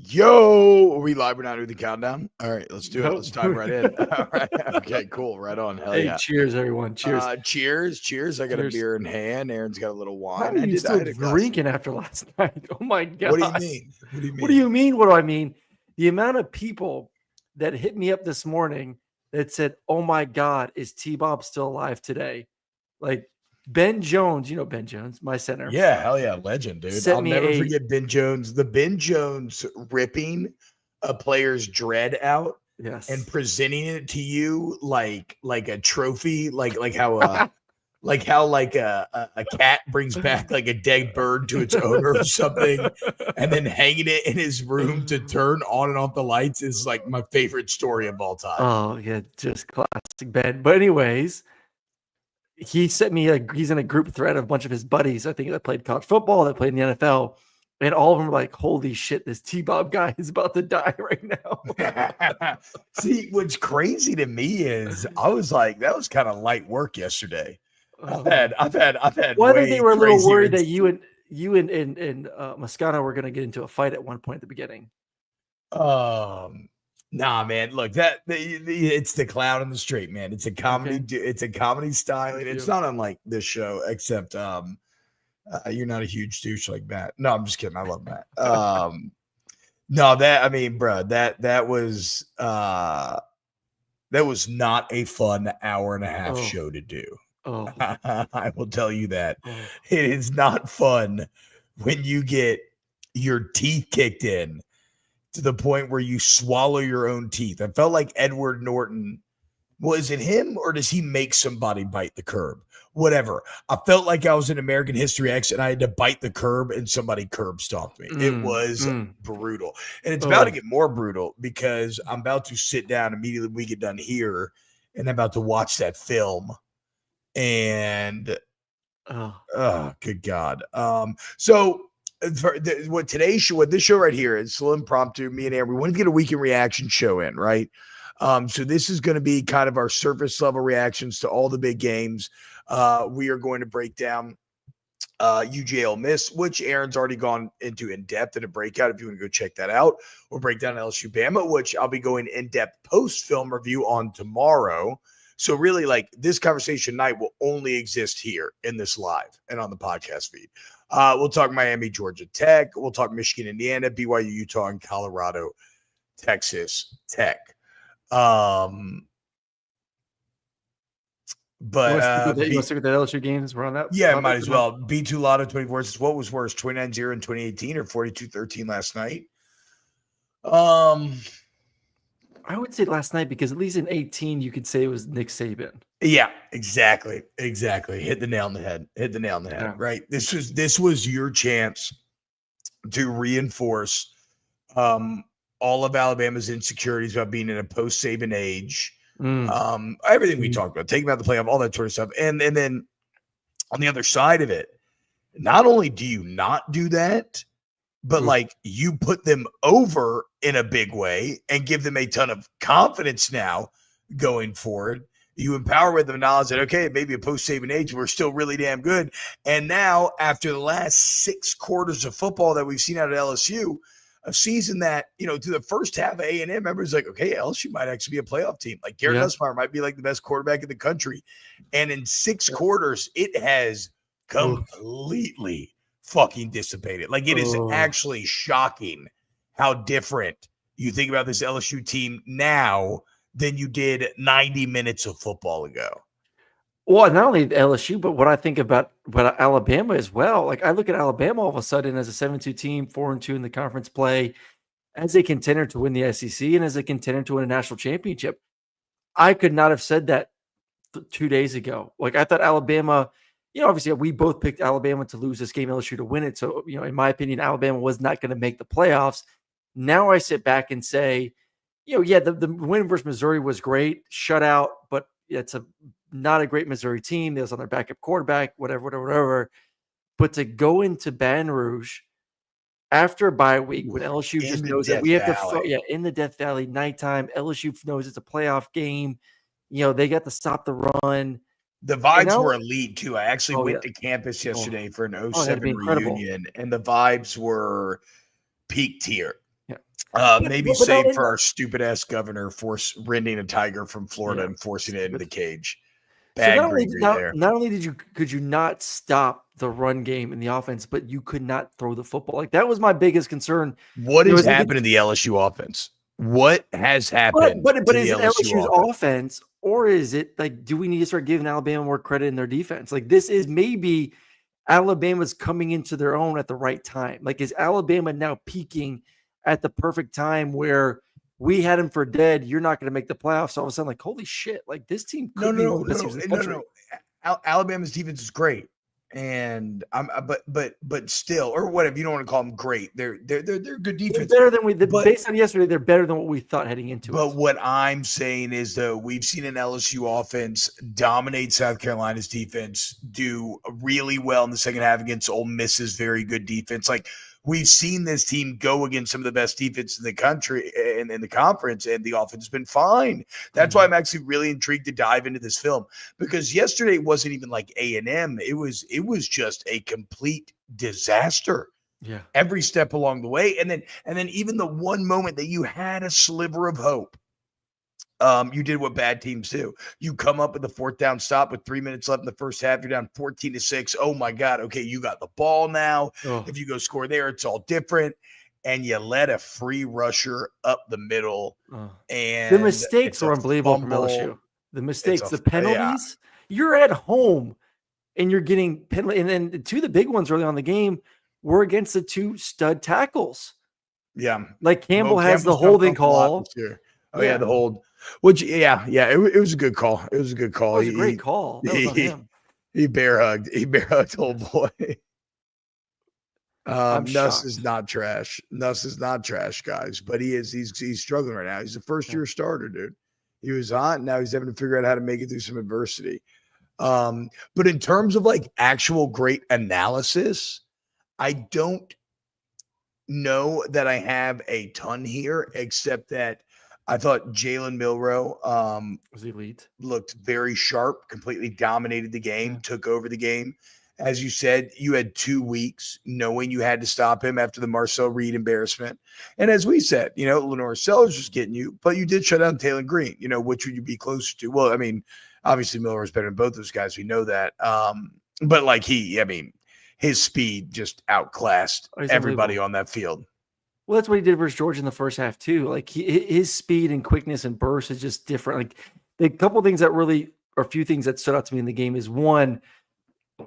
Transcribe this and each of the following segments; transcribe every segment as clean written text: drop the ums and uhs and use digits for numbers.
Yo, are we live? We're not doing the countdown. All right, let's do it. Nope. Let's dive right in. All right. Okay, cool. Right on. Hell Hey, yeah. cheers, everyone. Cheers. Cheers. I got a Cheers. beer in hand. Aaron's got a little How wine. are you I still had a glass. drinking after last night? Oh my God. What do you mean? What do you mean? What do you mean? What do I mean? The amount of people that hit me up this morning that said, "Oh my God, is TBob still alive today?" Like Ben Jones, you know Ben Jones, my center. Yeah, hell yeah, legend, dude. Sent I'll me never forget Ben Jones. The Ben Jones ripping a player's dread out Yes. and presenting it to you like a trophy, like how a cat brings back like a dead bird to its owner or something, and then hanging it in his room to turn on and off the lights is like my favorite story of all time. Oh yeah, just classic Ben. But anyways, he sent me he's in a group thread of a bunch of his buddies, I think, that played college football, that played in the NFL. And all of them were like, holy shit, this TBob guy is about to die right now. See, what's crazy to me is I was like, that was kind of light work yesterday. I've had Whether way they were a little crazier worried that you and Moscano were going to get into a fight at one point at the beginning. Nah, man. Look, it's the clown in the street, man. It's a comedy. Okay. It's a comedy style, and it's not unlike this show, except you're not a huge douche like Matt. No, I'm just kidding. I love Matt. No, bro, that was not a fun hour and a half show to do. Oh, I will tell you that it is not fun when you get your teeth kicked in to the point where you swallow your own teeth. I felt like Edward Norton. Was it him, or does he make somebody bite the curb? Whatever. I felt like I was in American History X and I had to bite the curb and somebody curb stomped me. It was brutal. And it's about to get more brutal because I'm about to sit down immediately when we get done here and I'm about to watch that film. And good God. So what this show right here is a little impromptu. Me and Aaron, we wanted to get a weekend reaction show in, right? So this is going to be kind of our surface level reactions to all the big games. We are going to break down UJ Ole Miss, which Aaron's already gone into in depth in a breakout. If you want to go check that out, we'll break down LSU Bama, which I'll be going in depth post film review on tomorrow. So really, like, this conversation night will only exist here in this live and on the podcast feed. We'll talk Miami, Georgia Tech. We'll talk Michigan, Indiana, BYU, Utah, and Colorado, Texas Tech. But you want to stick with the LSU games? We're on that. Yeah, might as well. B2 Lotto 24. What was worse, 29-0 in 2018 or 42-13 last night? I would say last night because at least in 18 you could say it was Nick Saban. Yeah, exactly. Hit the nail on the head. Yeah. Right. This was your chance to reinforce all of Alabama's insecurities about being in a post-Saban age, everything we talked about, taking out the playoff, all that sort of stuff. And then on the other side of it, not only do you not do that, but like you put them over in a big way and give them a ton of confidence now going forward. You empower with the knowledge that, okay, maybe a post-Saban age, we're still really damn good. And now after the last 6 quarters of football that we've seen out of LSU, a season that, through the first half of A&M, everybody's like, okay, LSU might actually be a playoff team. Like Garrett Nussmeier might be like the best quarterback in the country. And in 6 quarters, it has completely fucking dissipated. Like it is actually shocking how different you think about this LSU team now than you did 90 minutes of football ago. Well, not only LSU, but what I think about Alabama as well. Like I look at Alabama all of a sudden as a 7-2 team, 4-2 in the conference play, as a contender to win the SEC and as a contender to win a national championship. I could not have said that 2 days ago. Like I thought Alabama, obviously we both picked Alabama to lose this game, LSU to win it. So, in my opinion, Alabama was not going to make the playoffs. Now I sit back and say, the win versus Missouri was great, shutout, but it's not a great Missouri team. They was on their backup quarterback, whatever. But to go into Baton Rouge after a bye week when LSU just knows that we have to, in the Death Valley, nighttime, LSU knows it's a playoff game. They got to stop the run. The vibes were elite too. I actually went to campus yesterday for an 07 reunion, and the vibes were peak tier. Maybe but save for our stupid ass governor rending a tiger from Florida Yeah, and forcing it into the cage. So Bad greenery there. not only could you not stop the run game and the offense, but you could not throw the football. Like that was my biggest concern. What You know, has as we happened get to the LSU offense? What has happened but to is the it LSU LSU's offense? offense, or is it like, do we need to start giving Alabama more credit in their defense? Like this is maybe Alabama's coming into their own at the right time. Like, is Alabama now peaking at the perfect time where we had him for dead? You're not going to make the playoffs. All of a sudden, like, holy shit! Like this team could be one of the best teams in the country. Alabama's defense is great, and but still, or whatever, you don't want to call them great. They're good defense. They're better than based on yesterday. They're better than what we thought heading into it. But what I'm saying is, though, we've seen an LSU offense dominate South Carolina's defense, do really well in the second half against Ole Miss's very good defense. Like, we've seen this team go against some of the best defense in the country and in the conference, and the offense has been fine. That's why I'm actually really intrigued to dive into this film, because yesterday wasn't even like A&M. It was just a complete disaster. Yeah. Every step along the way. And then even the one moment that you had a sliver of hope, you did what bad teams do. You come up with the fourth down stop with 3 minutes left in the first half. You're down 14-6. Oh my God. Okay, you got the ball now. Oh. If you go score there, it's all different. And you let a free rusher up the middle. Oh. And the mistakes were unbelievable from LSU. The mistakes, the penalties. Yeah. You're at home and you're getting penalty. And then two of the big ones early on in the game were against the two stud tackles. Yeah. Like Campbell has the holding call. Yeah, the hold. Which, it was a good call. It was a good call. It was a great call. That was on him. He bear hugged old boy. Nuss is not trash. Nuss is not trash, guys. But he's struggling right now. He's a first-year starter, dude. He was hot. Now he's having to figure out how to make it through some adversity. But in terms of like actual great analysis, I don't know that I have a ton here, except that I thought Jalen Milroe was elite. Looked very sharp, completely dominated the game, took over the game. As you said, you had 2 weeks knowing you had to stop him after the Marcel Reed embarrassment. And as we said, Lenore Sellers was getting you, but you did shut down Taylor Green. Which would you be closer to? Well, I mean, obviously Milroe is better than both those guys. We know that. But like his speed just outclassed everybody on that field. Well, that's what he did versus Georgia in the first half too. Like his speed and quickness and burst is just different. Like the couple of things that really, or a few things that stood out to me in the game is one,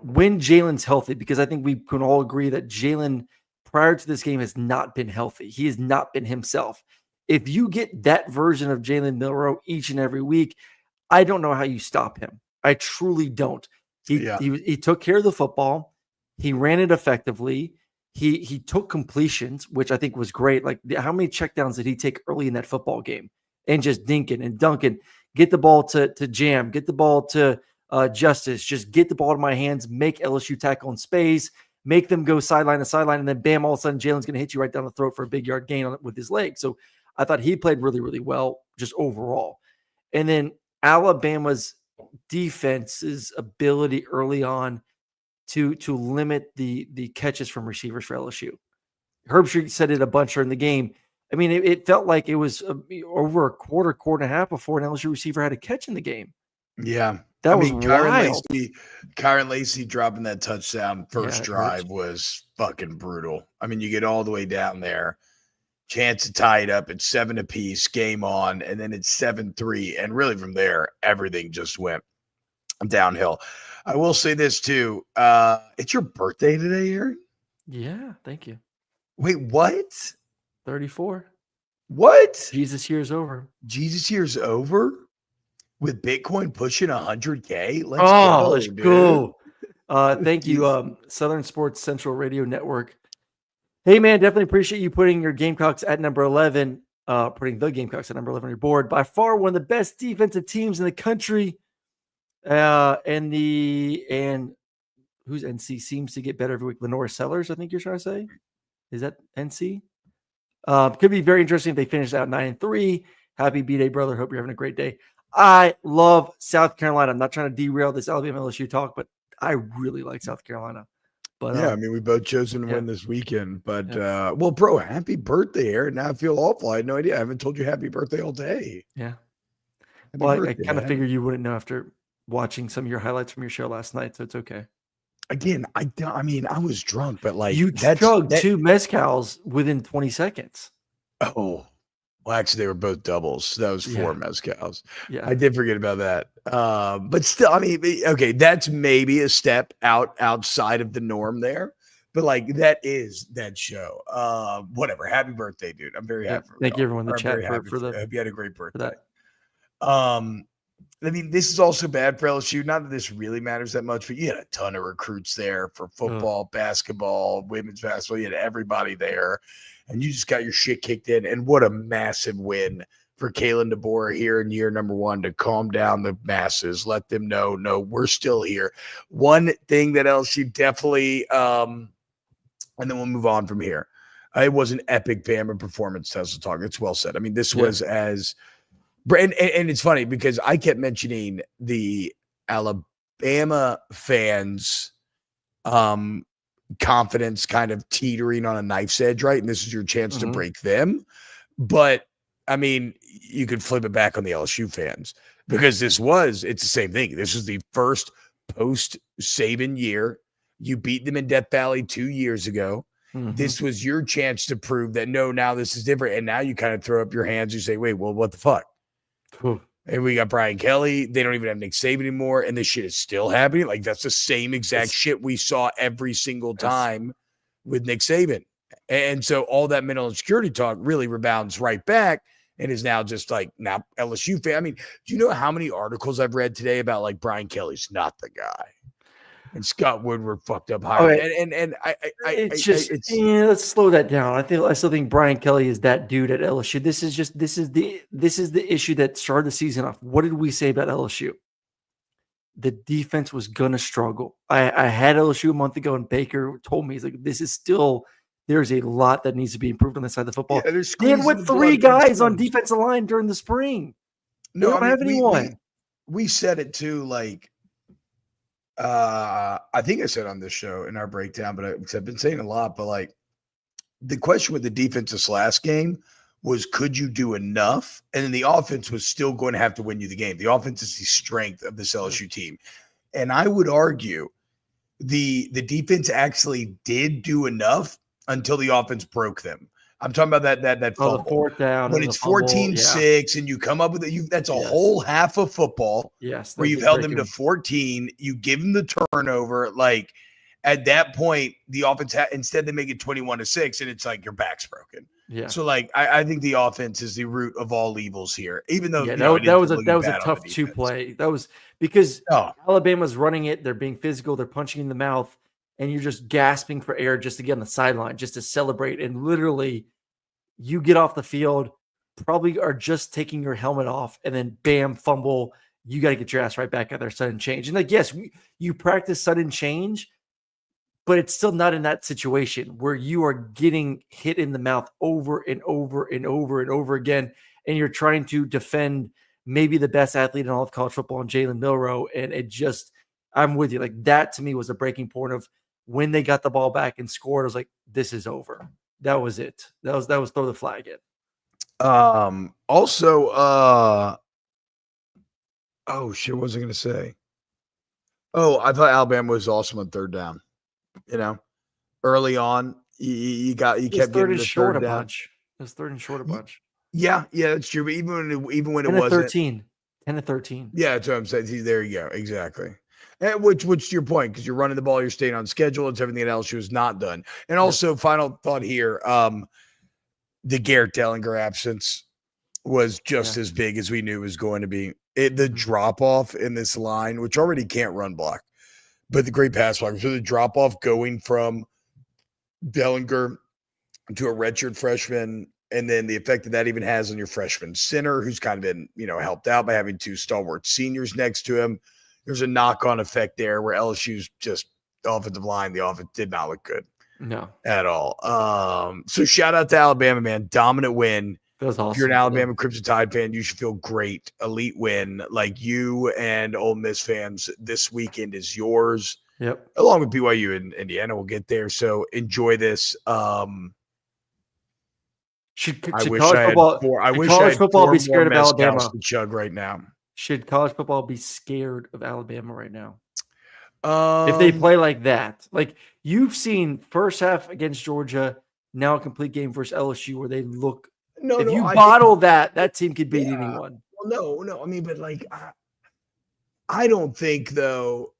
when Jalen's healthy, because I think we can all agree that Jalen prior to this game has not been healthy. He has not been himself. If you get that version of Jalen Milroe each and every week, I don't know how you stop him. I truly don't. He took care of the football. He ran it effectively. He took completions, which I think was great. Like how many checkdowns did he take early in that football game? And just dinking and dunking, get the ball to Jam, get the ball to Justice, just get the ball to my hands, make LSU tackle in space, make them go sideline to sideline, and then bam, all of a sudden Jalen's going to hit you right down the throat for a big yard gain with his leg. So I thought he played really, really well just overall. And then Alabama's defense's ability early on to limit the catches from receivers for LSU. Herbstreit said it a bunch during the game. I mean, it felt like it was over a quarter and a half before an LSU receiver had a catch in the game. Yeah. That was wild. Kyron Lacey dropping that touchdown first drive was fucking brutal. I mean, you get all the way down there, chance to tie it up at 7 apiece, game on, and then it's 7-3. And really from there, everything just went downhill. I will say this too. It's your birthday today, Aaron? Yeah, thank you. Wait, what? 34. What? Jesus year's over. Jesus year's over? With Bitcoin pushing 100K? Let's go. Thank you, Southern Sports Central Radio Network. Hey, man, definitely appreciate you putting your Gamecocks at number 11, putting the Gamecocks at number 11 on your board. By far one of the best defensive teams in the country. And who's NC seems to get better every week. Lenore Sellers, I think you're trying to say. Is that NC? Could be very interesting if they finish out 9-3. Happy B-Day, brother. Hope you're having a great day. I love South Carolina. I'm not trying to derail this Alabama LSU talk, but I really like South Carolina. But Yeah, I mean, we both chosen to yeah. win this weekend. But well, bro, happy birthday, Aaron. Now I feel awful. I had no idea. I haven't told you happy birthday all day. yeah. Happy Well, I birthday, kind of man. figured you wouldn't know after watching some of your highlights from your show last night, so it's okay. Again, I mean, I was drunk, but like You chugged 2 mezcals within 20 seconds. Oh, well, actually, they were both doubles. So that was 4 Yeah. mezcals. Yeah. I did forget about that. But still, I mean, okay, that's maybe a step outside of the norm there. But like that is that show. Whatever. Happy birthday, dude. I'm very happy for Thank you everyone in the I'm chat very happy for I hope you had a great birthday. that. I mean, this is also bad for LSU. Not that this really matters that much, but you had a ton of recruits there for football, basketball, women's basketball. You had everybody there, and you just got your shit kicked in. And what a massive win for Kalen DeBoer here in year number 1 to calm down the masses, let them know, no, we're still here. One thing that LSU definitely, and then we'll move on from here. It was an epic Bama performance, Tesla Talk. It's well said. I mean, this was as – and it's funny because I kept mentioning the Alabama fans' confidence kind of teetering on a knife's edge, right? And this is your chance to break them. But I mean, you could flip it back on the LSU fans because it's the same thing. This is the first post-Saban year. You beat them in Death Valley 2 years ago. This was your chance to prove that, no, now this is different. And now you kind of throw up your hands. You say, wait, well, what the fuck? And we got Brian Kelly. They don't even have Nick Saban anymore. And this shit is still happening. Like, that's the same exact shit we saw every single time with Nick Saban. And so all that mental insecurity talk really rebounds right back and is now just like, now LSU fan. I mean, do you know how many articles I've read today about like Brian Kelly's not the guy and Scott Woodward fucked up higher? And let's slow that down. I still think Brian Kelly is that dude at LSU. This is the issue that started the season off. What did we say about LSU? The defense was gonna struggle. I had LSU a month ago, and Baker told me, he's like, this is still, there's a lot that needs to be improved on the side of the football. Then with 3 guys on defensive line during the spring. No, they don't have anyone. We said it too, like I think I said on this show in our breakdown, but I've been saying a lot, but like the question with the defense this last game was, could you do enough? And then the offense was still going to have to win you the game. The offense is the strength of this LSU team. And I would argue the defense actually did do enough until the offense broke them. I'm talking about that fumble. The 4th down. When it's 14-6 and you come up with it, that's a whole half of football. Yes. Where you've held them to 14. You give them the turnover. Like at that point, the offense, instead they make it 21-6 and it's like your back's broken. Yeah. So like, I think the offense is the root of all evils here, even though that was a tough 2 play. That was because Alabama's running it. They're being physical. They're punching in the mouth. And you're just gasping for air just to get on the sideline, just to celebrate. And literally, you get off the field, probably are just taking your helmet off, and then bam, fumble. You got to get your ass right back out there, sudden change. And like, yes, you practice sudden change, but it's still not in that situation where you are getting hit in the mouth over and over and over and over again, and you're trying to defend maybe the best athlete in all of college football, in Jalen Milroe. And it just, I'm with you. Like, that to me was a breaking point of when they got the ball back and scored. I was like, this is over. That was it. That was throw the flag in. Also, oh shit, what was I going to say? Oh, I thought Alabama was awesome on 3rd down. You know, early on, you kept getting the short 3rd down. Bunch. It was 3rd and short a bunch. Yeah, that's true. But even when it wasn't 13. 10-13. Yeah, that's what I'm saying. See, there you go. Exactly. And which to your point, because you're running the ball, you're staying on schedule. It's everything that LSU has not done. And also, final thought here, the Garrett Dellinger absence was just as big as we knew it was going to be. The drop-off in this line, which already can't run block, but the great pass block. So the drop-off going from Dellinger to a redshirt freshman, and then the effect that even has on your freshman center, who's kind of been, helped out by having 2 stalwart seniors next to him. There's a knock-on effect there where LSU's just the offensive line, the offense did not look good. No. At all. So shout out to Alabama, man. Dominant win. That was awesome. If you're an Alabama Crimson Tide fan, you should feel great. Elite win. Like, you and Ole Miss fans, this weekend is yours. Yep. along with BYU and Indiana. We'll get there. So enjoy this. Should I wish college I had football? four. I Should wish I college had football 4 be more scared of mezcals Alabama? to chug right now. Should college football be scared of Alabama right now? If they play like that, like you've seen first half against Georgia, now a complete game versus LSU where they look. If you bottle that team could beat anyone. Well, no. I mean, but like, I don't think though,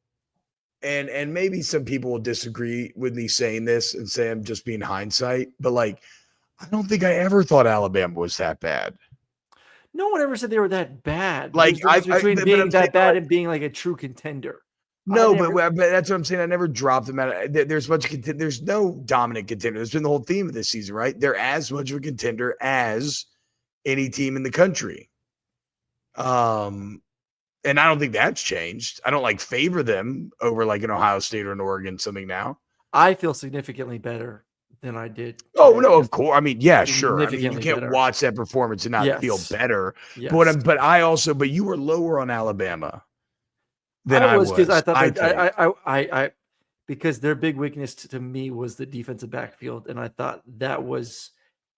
and maybe some people will disagree with me saying this and say I'm just being hindsight, but like, I don't think I ever thought Alabama was that bad. No one ever said they were that bad. Like, There's a difference between but being I'm that saying, bad like, and being like a true contender. no, but that's what I'm saying. I never dropped them out. There's much there's no dominant contender. That's been the whole theme of this season, right? They're as much of a contender as any team in the country. And I don't think that's changed. I don't like favor them over like an Ohio State or an Oregon something now. I feel significantly better than I did. Oh no, of course. I mean, yeah, sure. I mean, you can't better. watch that performance and not feel better. Yes. But you were lower on Alabama than I was because I thought I because their big weakness to me was the defensive backfield, and I thought that was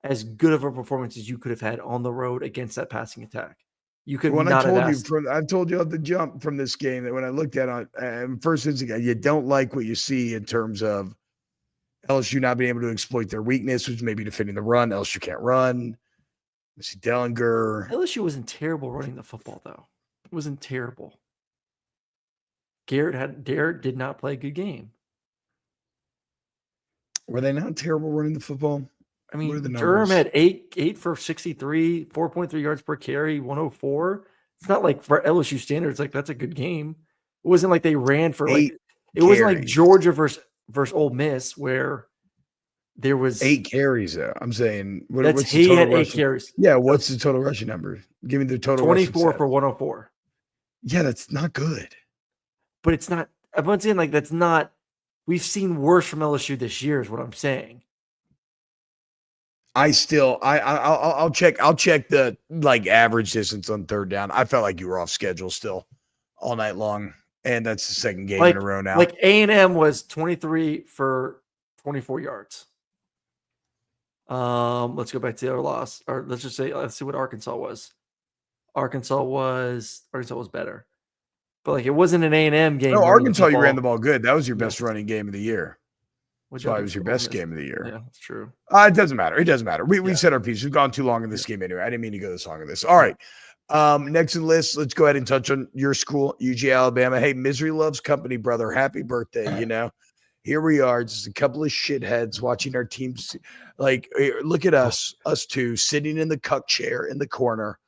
as good of a performance as you could have had on the road against that passing attack. You could not have asked. I've told you at the jump from this game that when I looked at it first instinct, you don't like what you see in terms of LSU not being able to exploit their weakness, which may be defending the run. LSU can't run. I see Dellinger. LSU wasn't terrible running the football, though. It wasn't terrible. Garrett did not play a good game. Were they not terrible running the football? I mean, Durham had 8 for 63, 4.3 yards per carry, 104. It's not like for LSU standards, like that's a good game. It wasn't like they ran for like it wasn't like Georgia versus Ole Miss where there was 8 carries though. I'm saying he had 8 carries. Yeah, what's the total rushing number? Give me the total. 24 for 104. Yeah, that's not good. But it's not. I'm not saying like that's not. We've seen worse from LSU this year, is what I'm saying. I'll check the like average distance on third down. I felt like you were off schedule still all night long, and that's the second game in a row now. Like A&M was 23 for 24 yards. Let's go back to their loss, or let's see what Arkansas was. Arkansas was better, but like it wasn't an A&M game. No, Arkansas, you ran the ball good. That was your best running game of the year. That's why it was your best game of the year. Yeah, that's true. It doesn't matter. We said our piece. We've gone too long in this game anyway. I didn't mean to go this long in this. All right. Next in the list, let's go ahead and touch on your school, UG-Alabama. Hey, misery loves company, brother. Happy birthday, you know. Here we are, just a couple of shitheads watching our teams. Like, look at us two, sitting in the cuck chair in the corner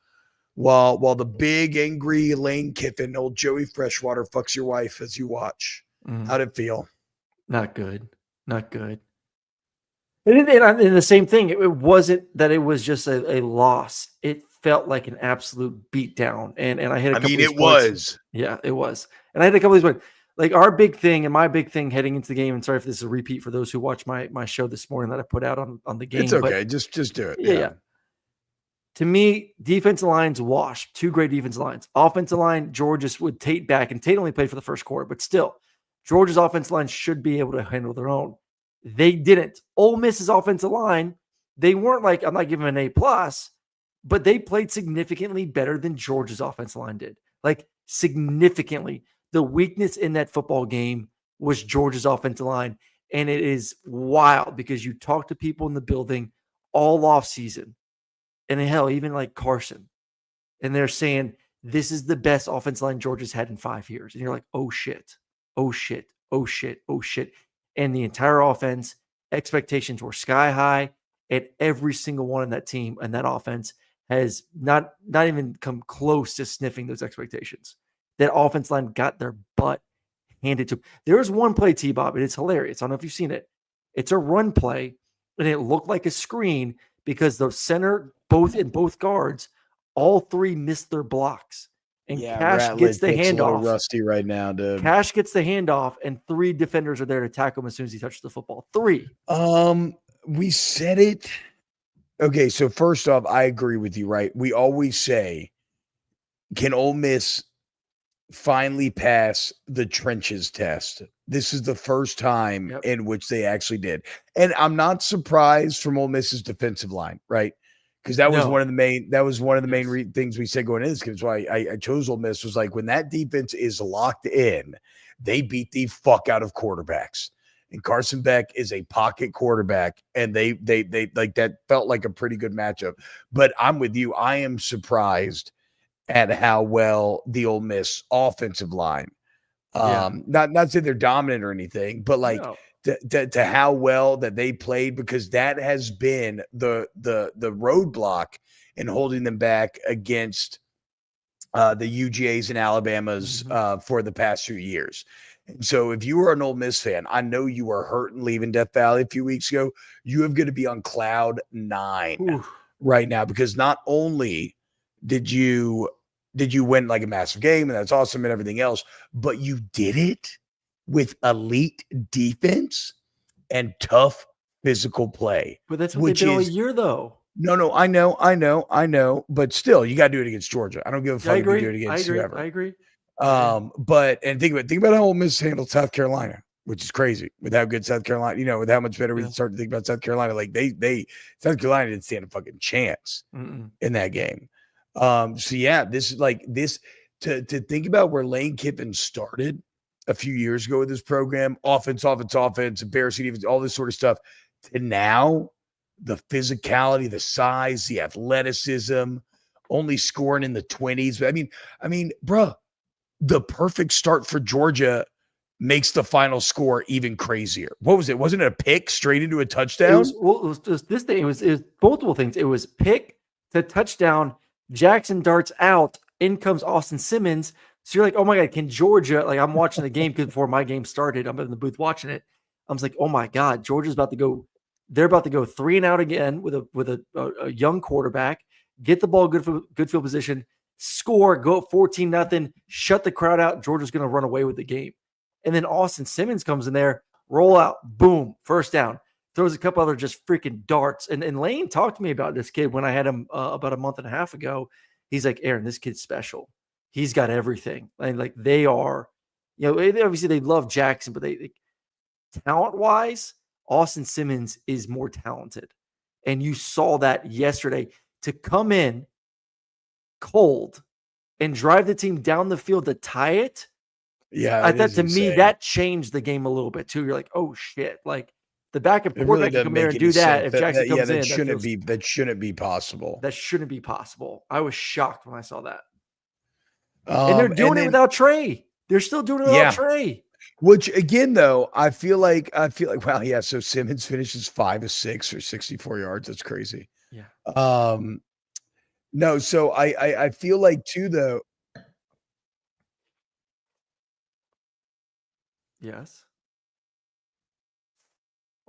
while the big, angry Lane Kiffin, old Joey Freshwater, fucks your wife as you watch. How'd it feel? Not good. Not good. And the same thing, it wasn't that it was just a loss. It felt like an absolute beatdown. And I hit a couple of these points. Yeah, it was. And I had a couple of these points. Like our big thing and my big thing heading into the game, and sorry if this is a repeat for those who watch my show this morning that I put out on the game. It's okay. But just do it. Yeah. To me, defensive lines wash. 2 great defensive lines. Offensive line, Georgia's with Tate back, and Tate only played for the first quarter, but still, Georgia's offensive line should be able to handle their own. They didn't. Ole Miss's offensive line, they weren't like, I'm not giving them an A+, but they played significantly better than Georgia's offensive line did. Like, significantly. The weakness in that football game was Georgia's offensive line. And it is wild because you talk to people in the building all off season, and hell, even like Carson, and they're saying, this is the best offensive line Georgia's had in 5 years. And you're like, oh shit. And the entire offense, expectations were sky high, and every single one in that team and that offense has not even come close to sniffing those expectations. That offense line got their butt handed to them. There was one play, TBob, and it's hilarious. I don't know if you've seen it. It's a run play, and it looked like a screen because the center, both guards, all 3 missed their blocks. And Cash gets the handoff. Rusty right now, dude. Cash gets the handoff, and 3 defenders are there to tackle him as soon as he touches the football. 3. We said it. Okay, so first off, I agree with you, right? We always say, can Ole Miss finally pass the trenches test This is the first time Yep. in which they actually did. And I'm not surprised from Ole Miss's defensive line, right? Because that was No. one of the main Yes. things we said going into this game. That's why I chose Ole Miss, was like, when that defense is locked in, they beat the fuck out of quarterbacks. And Carson Beck is a pocket quarterback, and they like, that felt like a pretty good matchup. But I'm with you. I am surprised at how well the Ole Miss offensive line, Yeah. not say they're dominant or anything, but like No. to how well that they played, because that has been the roadblock in holding them back against the UGAs and Alabamas for the past few years. And so if you are an Ole Miss fan, I know you were hurt and leaving Death Valley a few weeks ago. You have going to be on cloud 9 right now, because not only did you win like a massive game, and that's awesome and everything else, but you did it with elite defense and tough physical play. But that's what they did all year, though. No, I know, but still, you got to do it against Georgia. I don't give a fuck if you do it against whoever. I agree. But think about how Ole Miss handled South Carolina, which is crazy, with how good South Carolina, with how much better we start to think about South Carolina. Like South Carolina didn't stand a fucking chance in that game. So yeah, this is like this to think about where Lane Kiffin started a few years ago with this program, offense, embarrassing, even all this sort of stuff, to now the physicality, the size, the athleticism, only scoring in the 20s. I mean, bro, the perfect start for Georgia makes the final score even crazier. What was it? Wasn't it a pick straight into a touchdown? It was just this thing. It was multiple things. It was pick to touchdown. Jackson darts out. In comes Austin Simmons. So you're like, oh my God, can Georgia, like, I'm watching the game before my game started. I'm in the booth watching it. I was like, oh my God, Georgia's about to go. They're about to go 3 and out again with a young quarterback, get the ball good field position, score, go 14-0, shut the crowd out. Georgia's going to run away with the game. And then Austin Simmons comes in there, roll out, boom, first down. Throws a couple other just freaking darts. And Lane talked to me about this kid when I had him about a month and a half ago. He's like, Aaron, this kid's special. He's got everything. And like, they are, obviously they love Jackson, but they talent-wise, Austin Simmons is more talented. And you saw that yesterday. To come in cold and drive the team down the field to tie it. Yeah. I thought, to me, that changed the game a little bit too. You're like, oh shit. Like, the backup quarterback can come there and do that. If Jackson comes in, that shouldn't be possible. That shouldn't be possible. I was shocked when I saw that. And they're doing it without Trey. They're still doing it without Trey. Which again, though, I feel like, wow, yeah. So Simmons finishes 5 of 6 for 64 yards. That's crazy. Yeah. No, so I feel like too, though. Yes.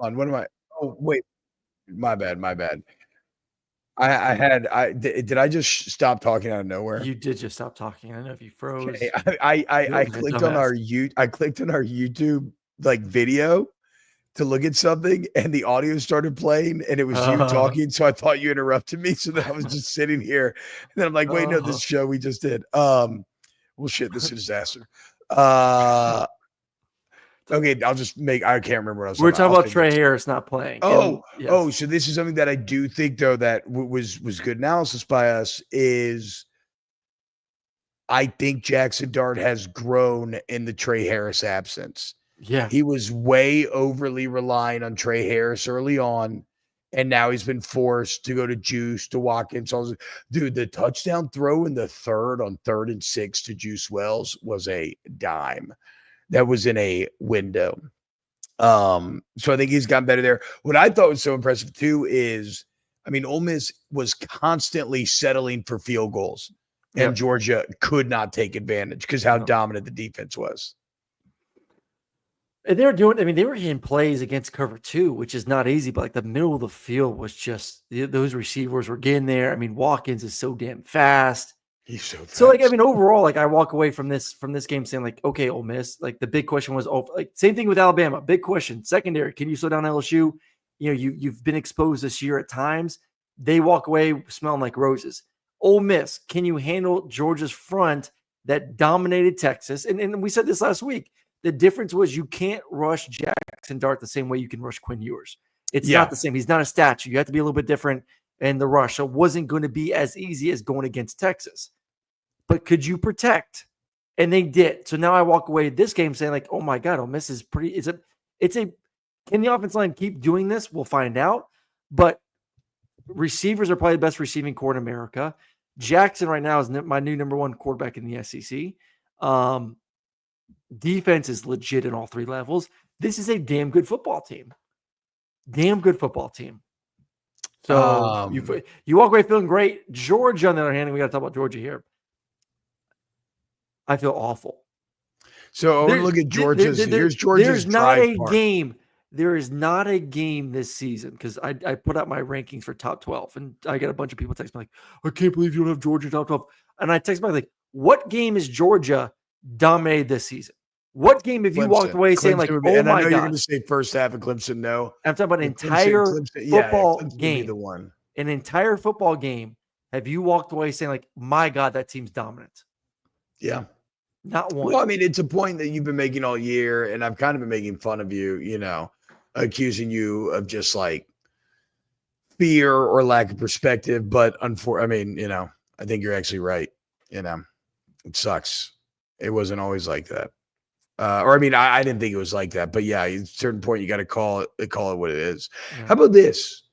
On what am I? Oh, wait. My bad. Did I just stop talking out of nowhere? You did just stop talking. I don't know if you froze. Okay. I clicked on our YouTube like video to look at something, and the audio started playing, and it was you talking. So I thought you interrupted me. So then I was just sitting here, and then I'm like, wait, no, this show we just did. Well, shit, this is a disaster. Okay, I can't remember what I was We're talking about Trey Harris not playing. So this is something that I do think, though, that was good analysis by us, is I think Jackson Dart has grown in the Trey Harris absence. Yeah. He was way overly relying on Trey Harris early on, and now he's been forced to go to Juice, to Watkins. Dude, the touchdown throw in the third on 3rd and 6 to Juice Wells was a dime. That was in a window. So I think he's gotten better there. What I thought was so impressive too is, Ole Miss was constantly settling for field goals, and Georgia could not take advantage because how dominant the defense was. And they were hitting plays against cover 2, which is not easy, but like the middle of the field was just, those receivers were getting there. Watkins is so damn fast. He's so fast. So overall, I walk away from this game saying, like, okay, Ole Miss, like, the big question was, same thing with Alabama. Big question, secondary. Can you slow down LSU? You've been exposed this year at times. They walk away smelling like roses. Ole Miss, can you handle Georgia's front that dominated Texas? And we said this last week. The difference was you can't rush Jackson Dart the same way you can rush Quinn Ewers. It's Yeah. not the same. He's not a statue. You have to be a little bit different in the rush. So it wasn't going to be as easy as going against Texas. But could you protect? And they did. So now I walk away this game saying, like, oh my God, Ole Miss is pretty. Can the offense line keep doing this? We'll find out. But receivers are probably the best receiving core in America. Jackson right now is my new number one quarterback in the SEC. Defense is legit in all three levels. This is a damn good football team. Damn good football team. So you walk away feeling great. Georgia, on the other hand, and we got to talk about Georgia here. I feel awful. So I want to look at Georgia's. Here's Georgia's. There's not a game. There is not a game this season because I put out my rankings for top 12, and I get a bunch of people text me like, "I can't believe you don't have Georgia top 12." And I text back like, "What game is Georgia dominated this season? What game have you walked away saying like, oh my God?" I know you're going to say first half of Clemson. No, I'm talking about an entire football game. The one. An entire football game. Have you walked away saying like, "My God, that team's dominant"? Yeah. Not one. Well, I mean, it's a point that you've been making all year, and I've kind of been making fun of you, accusing you of just like fear or lack of perspective. But I think you're actually right. It sucks. It wasn't always like that. I didn't think it was like that. But yeah, at a certain point, you got to call it what it is. Yeah. How about this?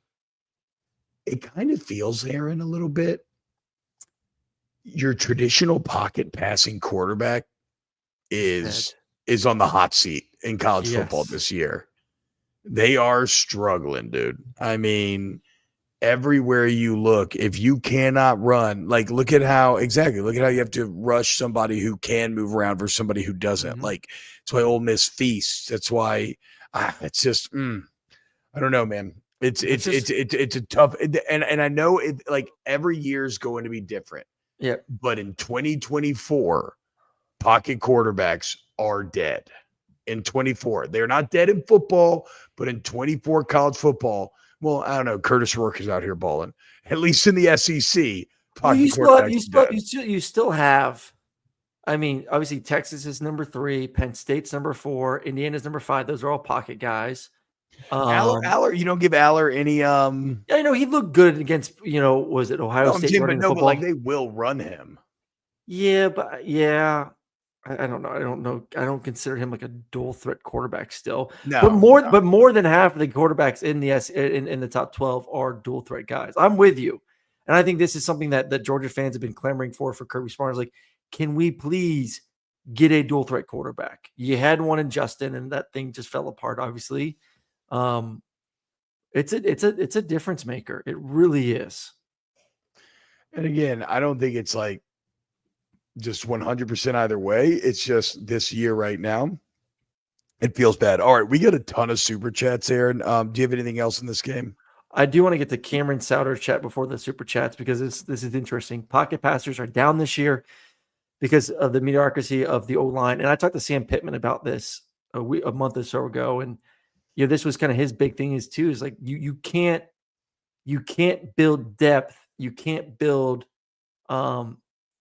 It kind of feels, Aaron, a little bit. Your traditional pocket passing quarterback is on the hot seat in college football this year. They are struggling, dude. I mean, everywhere you look, if you cannot run, like look at how you have to rush somebody who can move around versus somebody who doesn't. Mm-hmm. Like that's why Ole Miss feasts. That's why it's just I don't know, man. It's a tough and I know it like every year is going to be different. Yeah. But in 2024, pocket quarterbacks are dead. In 24, they're not dead in football, but in 24 college football, well, I don't know. Curtis Rourke is out here balling. At least in the SEC, you still have. I mean, obviously Texas is number 3, Penn State's number 4, Indiana's number 5. Those are all pocket guys. Aller, you don't give Aller any. I know he looked good against. Was it Ohio State running football? But like they will run him. Yeah, but yeah. I don't know. I don't consider him like a dual threat quarterback still. No, but more than half of the quarterbacks in the top 12 are dual threat guys. I'm with you, and I think this is something that Georgia fans have been clamoring for Kirby Smart. Is like, can we please get a dual threat quarterback? You had one in Justin, and that thing just fell apart. Obviously, it's a difference maker. It really is. And again, I don't think it's like just 100% either way. It's just this year right now, it feels bad. All right, we got a ton of super chats, Aaron. Do you have anything else in this game? I do want to get to Cameron Souter chat before the super chats because this is interesting. Pocket passers are down this year because of the mediocrity of the O-line. And I talked to Sam Pittman about this a month or so ago. And this was kind of his big thing is like you can't build depth. You can't build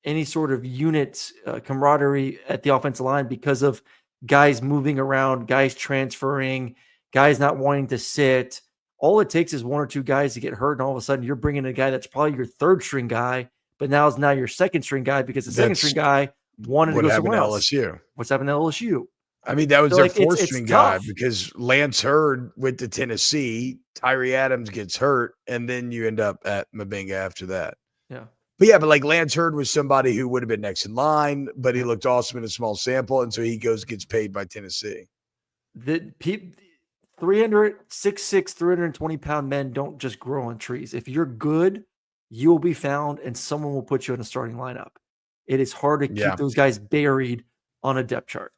any sort of unit camaraderie at the offensive line because of guys moving around, guys transferring, guys not wanting to sit. All it takes is one or two guys to get hurt, and all of a sudden you're bringing a guy that's probably your third string guy, but now is your second string guy because the second string guy wanted to go somewhere else. LSU. What's happened to LSU? I mean, that was their fourth string guy because Lance Hurd went to Tennessee, Tyree Adams gets hurt, and then you end up at Mabinga after that. Yeah. But like Lance Hurd was somebody who would have been next in line, but he looked awesome in a small sample, and so he gets paid by Tennessee. The 6'6", 320-pound men don't just grow on trees. If you're good, you will be found, and someone will put you in a starting lineup. It is hard to keep those guys buried on a depth chart.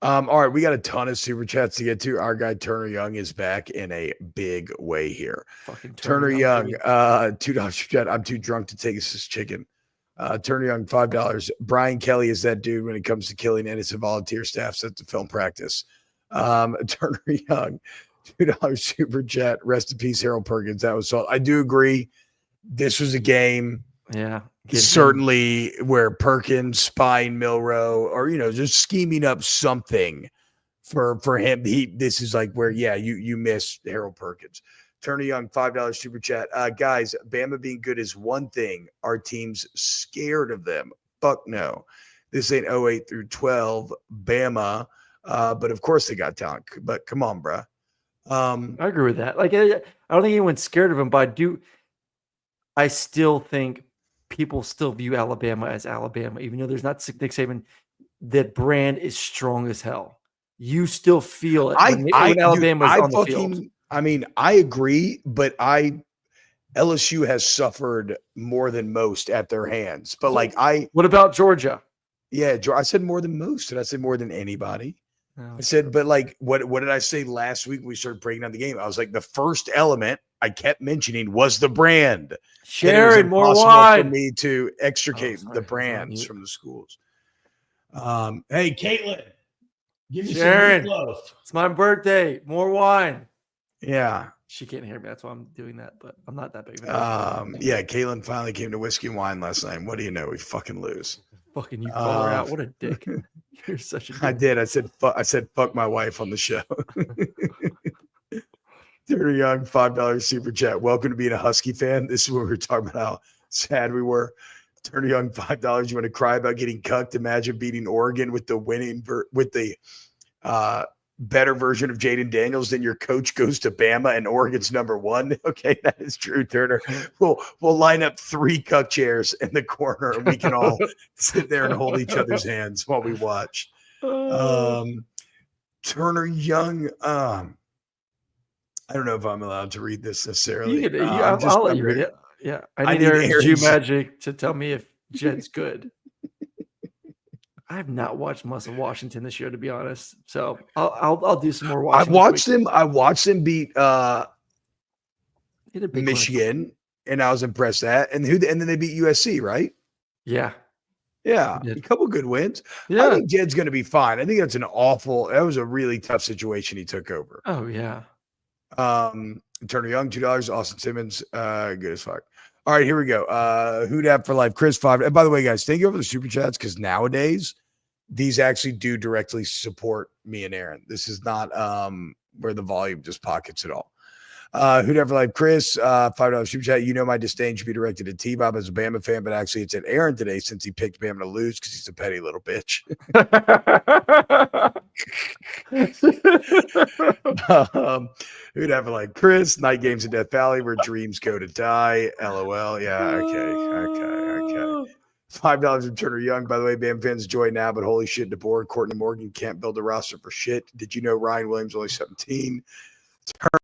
All right, we got a ton of super chats to get to. Our guy Turner Young is back in a big way here. Fucking Turner Young, $2 chat. I'm too drunk to take this chicken. Turner Young, $5. Brian Kelly is that dude when it comes to killing innocent volunteer staffs at the film practice. Turner Young, $2 super chat. Rest in peace, Harold Perkins. That was all. I do agree. This was a game. Yeah. certainly where Perkins spying Milroe or, just scheming up something for him. This is like where, you miss Harold Perkins. Turner Young, $5 super chat. Guys, Bama being good is one thing. Our team's scared of them. Fuck no. This ain't 08 through 12 Bama. But of course they got talent. But come on, bruh. I agree with that. Like, I don't think anyone's scared of him, but I still think people still view Alabama as Alabama, even though there's not Nick Saban. That brand is strong as hell. You still feel it when Alabama's on the field. I mean, I agree, but LSU has suffered more than most at their hands. But what about Georgia? Yeah, I said more than most. Did I say more than anybody? No, I said, but what did I say last week when we started breaking down the game? I was like, the first element I kept mentioning was the brand. Sharon, more wine. For me to extricate the brands from the schools. Hey, Caitlin, give me Sharon, some meatloaf. It's my birthday. More wine. Yeah. She can't hear me. That's why I'm doing that, but I'm not that big of a Yeah, Caitlin finally came to Whiskey and Wine last night. What do you know? We fucking lose. Fucking you call her out. What a dick. You're such a dick. I did. I said fuck my wife on the show. Turner Young, $5 super chat. Welcome to being a Husky fan. This is where we were talking about how sad we were. Turner Young, $5. You want to cry about getting cucked? Imagine beating Oregon with the better version of Jaden Daniels. Then your coach goes to Bama and Oregon's number one. Okay, that is true, Turner. We'll line up 3 cuck chairs in the corner and we can all sit there and hold each other's hands while we watch. Turner Young, I don't know if I'm allowed to read this necessarily. I'll let you read it. Yeah, I need Aaron's Magic to tell me if Jed's good. I have not watched much of Washington this year, to be honest. So I'll do some more watching. I watched them beat Michigan, and I was impressed that. And then they beat USC, right? Yeah. Yeah, a couple good wins. Yeah. I think Jed's going to be fine. I think that was a really tough situation he took over. Oh yeah. Turner Young, $2. Austin Simmons, good as fuck. All right, here we go. Who'd have for life? Chris, $5. And by the way, guys, thank you for the super chats because nowadays these actually do directly support me and Aaron. This is not where the volume just pockets it all. Who'd have for life? Chris, $5 super chat. You know my disdain should be directed at TBob as a Bama fan, but actually it's at Aaron today since he picked Bama to lose because he's a petty little bitch. Who'd have for like Chris? Night games in Death Valley where dreams go to die. LOL. Yeah. Okay. $5 from Turner Young. By the way, Bam fans enjoy now, but holy shit, DeBoer, Courtney Morgan can't build a roster for shit. Did you know Ryan Williams only 17?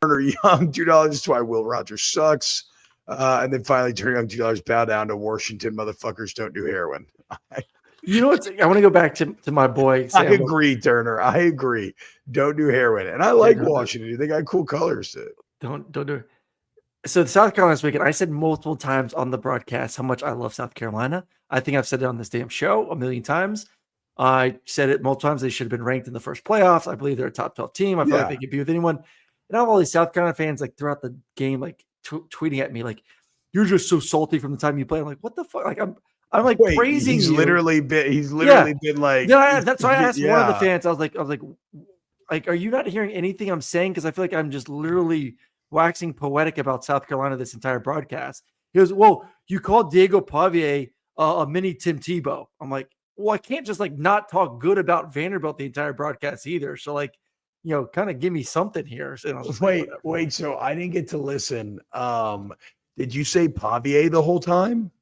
Turner Young, $2. That's why Will Rogers sucks. And then finally, Turner Young, $2. Bow down to Washington. Motherfuckers don't do heroin. You know what? I want to go back to my boy. Sam. I agree, Turner. I agree. Don't do heroin. And I like Washington. They got cool colors to it. Don't do it. So the South Carolina this weekend, I said multiple times on the broadcast how much I love South Carolina. I think I've said it on this damn show a million times. I said it multiple times. They should have been ranked in the first playoffs. I believe they're a top 12 team. I feel like they could be with anyone. And I have all these South Carolina fans like throughout the game, like tweeting at me, like, you're just so salty from the time you play. I'm like, what the fuck? Like, I'm like praising he's you. Literally been like. Yeah, that's why I asked one of the fans. I was like, are you not hearing anything I'm saying? Because I feel like I'm just literally waxing poetic about South Carolina this entire broadcast. He goes, well, you called Diego Pavia a mini Tim Tebow. I'm like, well, I can't just like not talk good about Vanderbilt the entire broadcast either. So like, kind of give me something here. So wait. So I didn't get to listen. Did you say Pavia the whole time?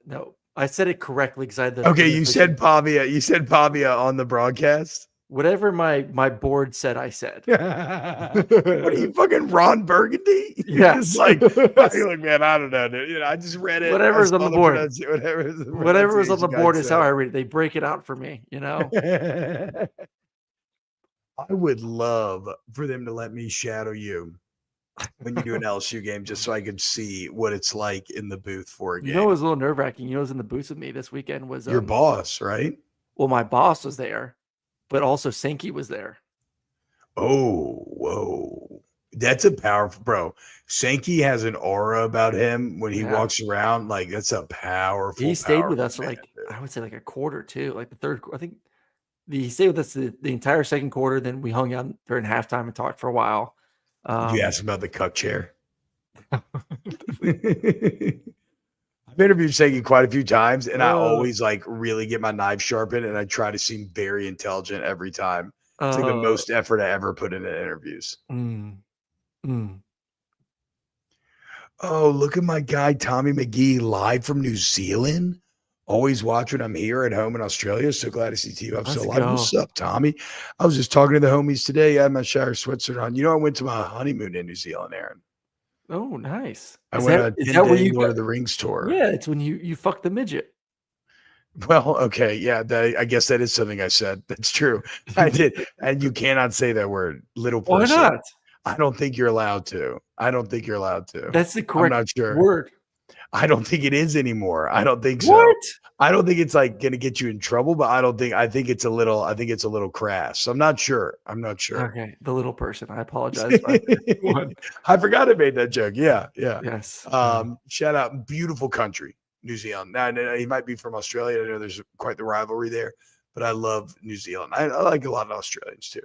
No, I said it correctly because I had the. Okay, you said Pavia. You said Pavia on the broadcast. Whatever my board said, I said. What are you, fucking Ron Burgundy? Yes. Like, man, I don't know, dude. I just read it. Whatever's on the board. Whatever is on the board is how I read it. They break it out for me, I would love for them to let me shadow you when you do an LSU game, just so I could see what it's like in the booth for a game. It was a little nerve-wracking. Who was in the booth with me this weekend was your boss, right? Well, my boss was there, but also Sankey was there. Oh, whoa. That's a powerful bro. Sankey has an aura about him when he Yeah. walks around. Like that's a powerful, He stayed with powerful us for man, like, dude. I would say like a quarter too, like the third. I think he stayed with us the entire second quarter. Then we hung out during halftime and talked for a while. You asked about the cuck chair. I've interviewed Sankey quite a few times, and I uh, always like really get my knife sharpened, and I try to seem very intelligent every time. It's like the uh, most effort I ever put into interviews. mm, mm. Oh, look at my guy Tommy McGee live from New Zealand. Always watch when I'm here at home in Australia. So glad to see TBob still Let's alive. go. What's up, Tommy? I was just talking to the homies today. I had my Shire sweatshirt on. You know, I went to my honeymoon in New Zealand, Aaron. Oh, nice. I went on a Is that where 10-day you Lord got? of the Rings tour. Yeah, it's when you fuck the midget. Well, okay, yeah, I guess that is something I said. That's true. I did, and you cannot say that word, little Why person. not? I don't think you're allowed to. I don't think you're allowed to. That's the I'm correct not sure. word. I don't think it is anymore. I don't think so. What? I don't think it's like going to get you in trouble, but I think it's a little crass. So I'm not sure. I'm not sure. Okay, the little person. I apologize. But one. I forgot I made that joke. Yeah, yeah. Yes. Shout out, beautiful country, New Zealand. Now, I know he might be from Australia. I know there's quite the rivalry there, but I love New Zealand. I like a lot of Australians too.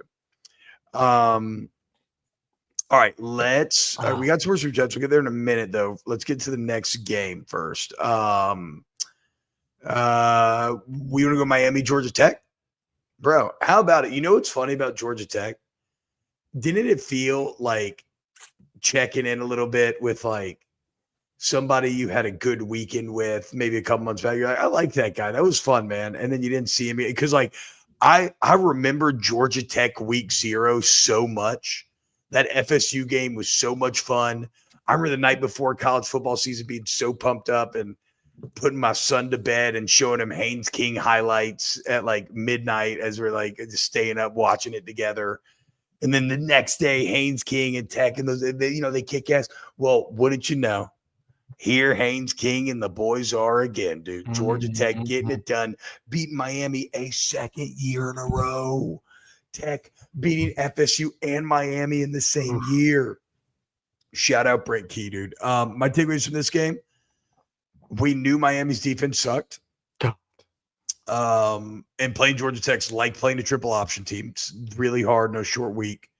All right, let's. We got some more super chats. We'll get there in a minute, though. Let's get to the next game first. We want to go Miami, Georgia Tech, bro. How about it? You know what's funny about Georgia Tech? Didn't it feel like checking in a little bit with like somebody you had a good weekend with, maybe a couple months back? You're like, I like that guy. That was fun, man. And then you didn't see him because, like, I remember Georgia Tech week 0 so much. That FSU game was so much fun. I remember the night before college football season being so pumped up and putting my son to bed and showing him Haynes King highlights at like midnight as we're like just staying up watching it together. And then the next day, Haynes King and Tech and those, they kick ass. Well, wouldn't you know? Here, Haynes King and the boys are again, dude. Georgia Tech getting it done, beating Miami a second year in a row. Tech beating FSU and Miami in the same year. Shout out Brent Key, dude. My takeaways from this game: we knew Miami's defense sucked. And playing Georgia Tech's like playing a triple option team. It's really hard, no short week.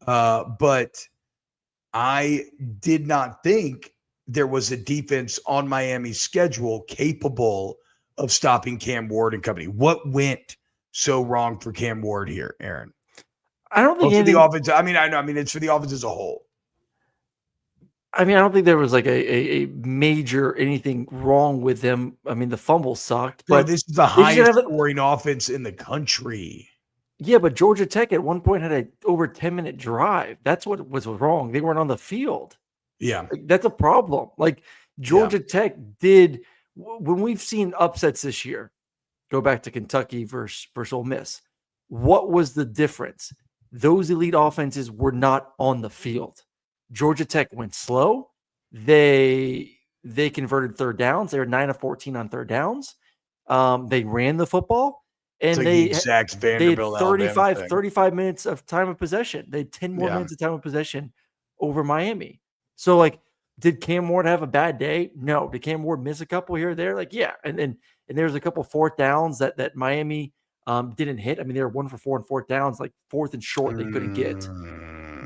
But I did not think there was a defense on Miami's schedule capable of stopping Cam Ward and company. What went so wrong for Cam Ward here, Aaron? I don't think for the offense. I know. I mean, it's for the offense as a whole. I mean, I don't think there was like a major anything wrong with them. I mean, the fumble sucked, Bro, but this is the highest scoring offense in the country. Yeah, but Georgia Tech at one point had a over 10-minute drive. That's what was wrong. They weren't on the field. Yeah. That's a problem. Like Georgia Tech did when we've seen upsets this year. Go back to Kentucky versus Ole Miss. What was the difference? Those elite offenses were not on the field. Georgia Tech went slow. They converted third downs. They were 9 of 14 on third downs. They ran the football. And like they the exact Vanderbilt, had 35 minutes of time of possession. They had 10 more minutes of time of possession over Miami. So, like, did Cam Ward have a bad day? No. Did Cam Ward miss a couple here or there? Like, yeah. And there's a couple fourth downs that Miami didn't hit. I mean, they were 1 for 4 on fourth downs, like fourth and short they couldn't get.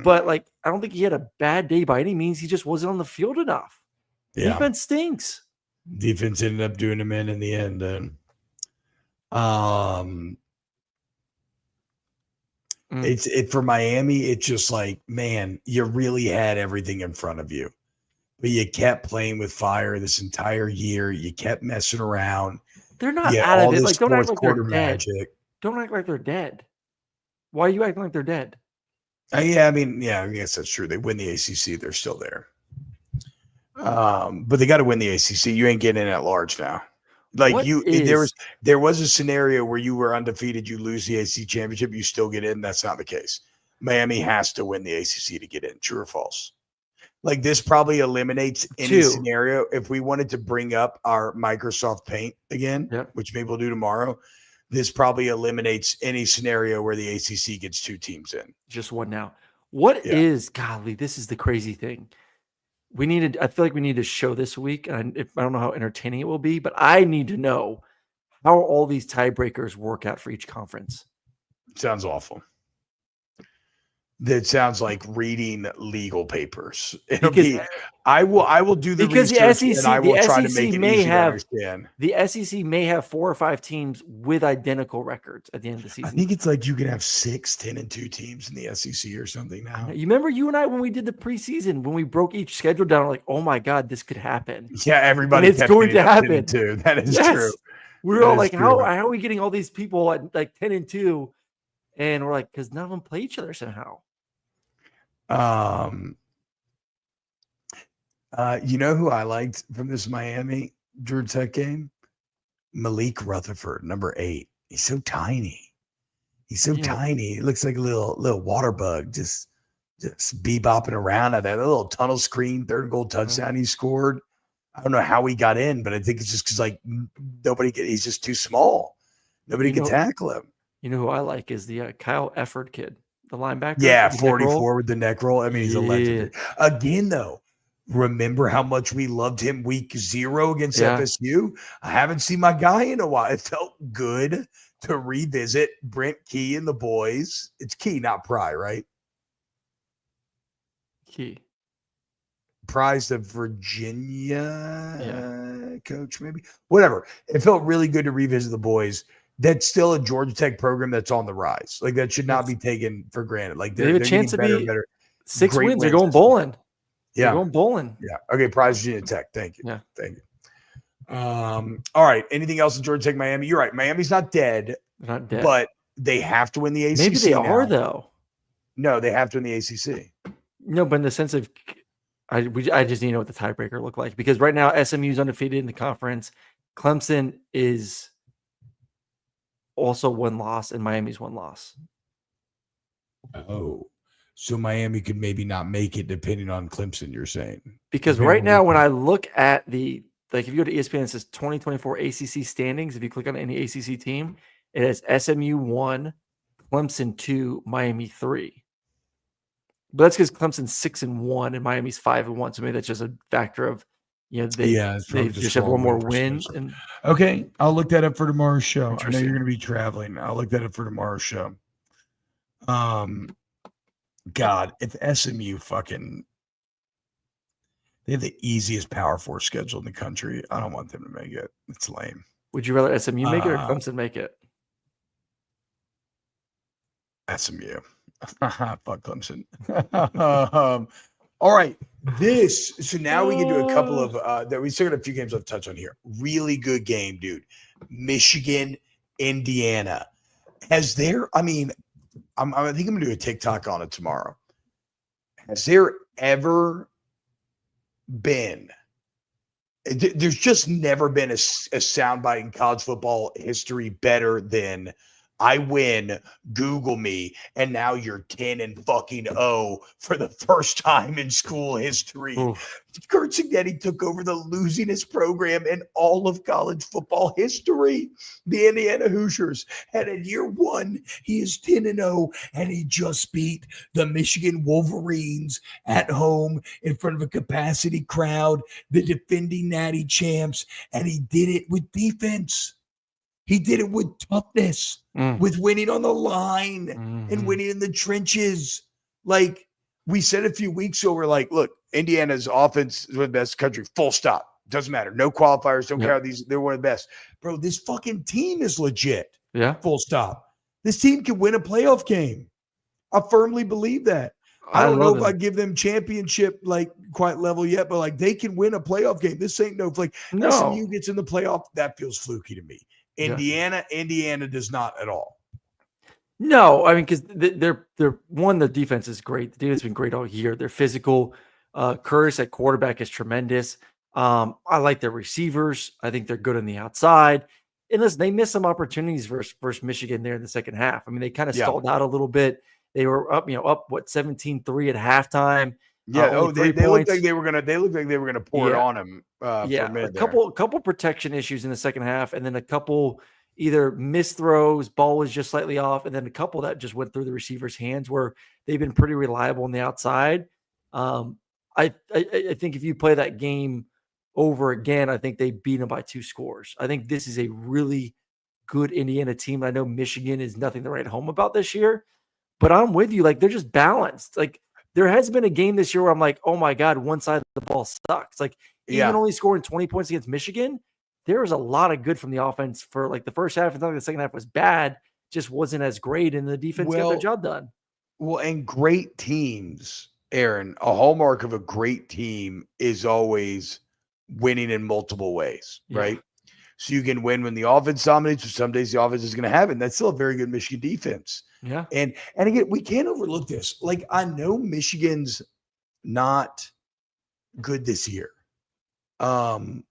But, like, I don't think he had a bad day by any means. He just wasn't on the field enough. Yeah. Defense stinks. Defense ended up doing him in the end. It's for Miami. It's just like, man, you really had everything in front of you, but you kept playing with fire this entire year. You kept messing around. They're not out of it. Like, don't act like they're dead. Magic. Don't act like they're dead. Why are you acting like they're dead? Yeah, I mean, yeah, I guess that's true. They win the ACC, they're still there. But they got to win the ACC. You ain't getting in at large now. Like there was a scenario where you were undefeated, you lose the ACC championship, you still get in. That's not the case. Miami has to win the ACC to get in. True or false? Like this probably eliminates any scenario. If we wanted to bring up our Microsoft Paint again, which maybe we'll do tomorrow, this probably eliminates any scenario where the ACC gets 2 teams in. Just one now. What Yeah. is golly? This is the crazy thing. I feel like we need to show this week. And I don't know how entertaining it will be, but I need to know how all these tiebreakers work out for each conference. Sounds awful. That sounds like reading legal papers. I will do the because research the SEC, and I will try to SEC make it may easy to have understand. the SEC may have 4 or 5 teams with identical records at the end of the season. I think it's like you can have 6, 10-2 teams in the SEC or something now. You remember you and I when we did the preseason, when we broke each schedule down, like, oh my God, this could happen. Yeah, everybody. And it's going to happen. 10-2. That is true. We were all like, how are we getting all these people at like 10-2? And we're like, because none of them play each other somehow. You know who I liked from this Miami Georgia Tech game? Malik Rutherford, number 8. He's so tiny. He's so tiny. He looks like a little water bug, just bebopping around at that little tunnel screen, 3rd goal touchdown he scored. I don't know how he got in, but I think it's just because like he's just too small. Nobody can tackle him. You know who I like is the Kyle Efford kid, the linebacker. Yeah, 44 with the neck roll. I mean, he's a legend. Again, though, remember how much we loved him week 0 against FSU? I haven't seen my guy in a while. It felt good to revisit Brent Key and the boys. It's Key, not Pry, right? Key. Pry's the Virginia coach, maybe. Whatever. It felt really good to revisit the boys. That's still a Georgia Tech program that's on the rise. Like that should not be taken for granted. Like they have a chance to be better. 6 wins. They're going bowling. Yeah. They're going bowling. Yeah. Okay. Prize Virginia Tech. Thank you. Yeah. Thank you. All right. Anything else in Georgia Tech, Miami? You're right. Miami's not dead. They're not dead. But they have to win the ACC. Maybe they now. are, though. No, they have to win the ACC. No, but in the sense of I just need to know what the tiebreaker look like, because right now SMU is undefeated in the conference. Clemson is also 1 loss and Miami's 1 loss. Oh, so Miami could maybe not make it depending on Clemson, you're saying? Because right now, when I look at if you go to ESPN, it says 2024 ACC standings. If you click on any ACC team, it has SMU 1, Clemson 2, Miami 3. But that's because Clemson's 6-1 and Miami's 5-1. So maybe that's just a factor of, they just have 1 more win. Okay, I'll look that up for tomorrow's show. I know you're going to be traveling. I'll look that up for tomorrow's show. God, if SMU they have the easiest Power 4 schedule in the country, I don't want them to make it. It's lame. Would you rather SMU make it or Clemson make it? SMU. Fuck Clemson. All right. So now we can do a couple of that. We still got a few games I'll touch on here. Really good game, dude. Michigan, Indiana. I think I'm gonna do a TikTok on it tomorrow. Has there ever been? There's just never been a soundbite in college football history better than I win, Google me, and now you're 10-0 for the first time in school history. Kurt Cignetti took over the losingest program in all of college football history. The Indiana Hoosiers had in year 1, he is 10-0, and he just beat the Michigan Wolverines at home in front of a capacity crowd, the defending natty champs, and he did it with defense. He did it with toughness, with winning on the line and winning in the trenches. Like we said a few weeks ago, we're like, look, Indiana's offense is one of the best in the country, full stop. Doesn't matter. No qualifiers. Don't care how they're one of the best. Bro, this fucking team is legit. Yeah. Full stop. This team can win a playoff game. I firmly believe that. I don't know if I give them championship quite level yet, but they can win a playoff game. This ain't SMU gets in the playoff. That feels fluky to me. Indiana does not at all. No, I mean, because they're the defense is great. The defense has been great all year. They're physical. Curtis at quarterback is tremendous. I like their receivers. I think they're good on the outside. And listen, they missed some opportunities versus Michigan there in the second half. I mean, they kind of stalled out a little bit. They were up 17-3 at halftime. Yeah. They looked like they were gonna pour it on him. A couple protection issues in the second half, and then a couple either missed throws, ball was just slightly off, and then a couple that just went through the receiver's hands where they've been pretty reliable on the outside. I think if you play that game over again, I think they beat them by 2 scores. I think this is a really good Indiana team. I know Michigan is nothing to write home about this year, but I'm with you. Like, they're just balanced. Like, there has been a game this year where I'm like, oh my God, one side of the ball sucks. Like, even only scoring 20 points against Michigan, there was a lot of good from the offense for like the first half. And the second half was bad, just wasn't as great. And the defense got their job done. Well, and great teams, Aaron, a hallmark of a great team is always winning in multiple ways, right? So you can win when the offense dominates, or some days the offense is going to have it. And that's still a very good Michigan defense. Yeah. And again, we can't overlook this. Like, I know Michigan's not good this year. But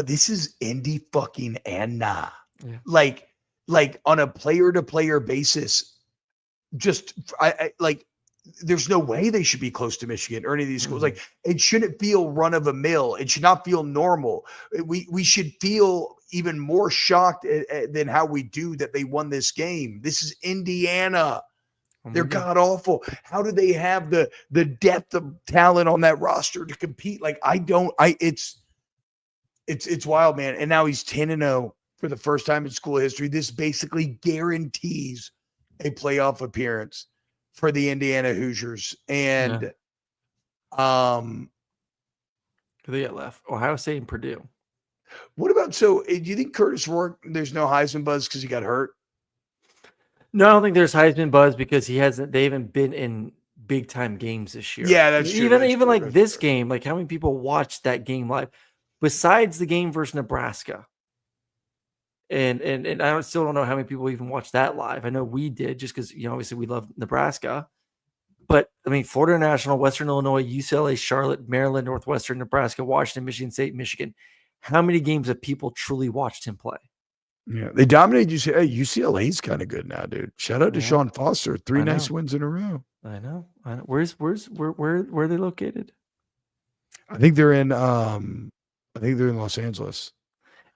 this is Indy fucking Anna. Yeah. Like on a player to player basis, just I like, there's no way they should be close to Michigan or any of these schools. Like, it shouldn't feel run of a mill. It should not feel normal. We should feel even more shocked than how we do that they won this game. This is Indiana. They're god awful. How do they have the depth of talent on that roster to compete? Like, it's wild, man. And now he's 10-0 for the first time in school history. This basically guarantees a playoff appearance for the Indiana Hoosiers. And who they got left? Ohio State and Purdue. What about, do you think Curtis Rourke, there's no Heisman buzz because he got hurt? No, I don't think there's Heisman buzz because they haven't been in big time games this year. Yeah, that's true. Even like this game, like how many people watched that game live besides the game versus Nebraska? And I still don't know how many people even watched that live. I know we did, just because, obviously we love Nebraska. But I mean, Florida National, Western Illinois, UCLA, Charlotte, Maryland, Northwestern, Nebraska, Washington, Michigan State, Michigan. How many games have people truly watched him play? Yeah, they dominated UCLA. Hey, UCLA's kind of good now, dude. Shout out to Sean Foster. 3 nice wins in a row. I know. Where are they located? I think they're in Los Angeles.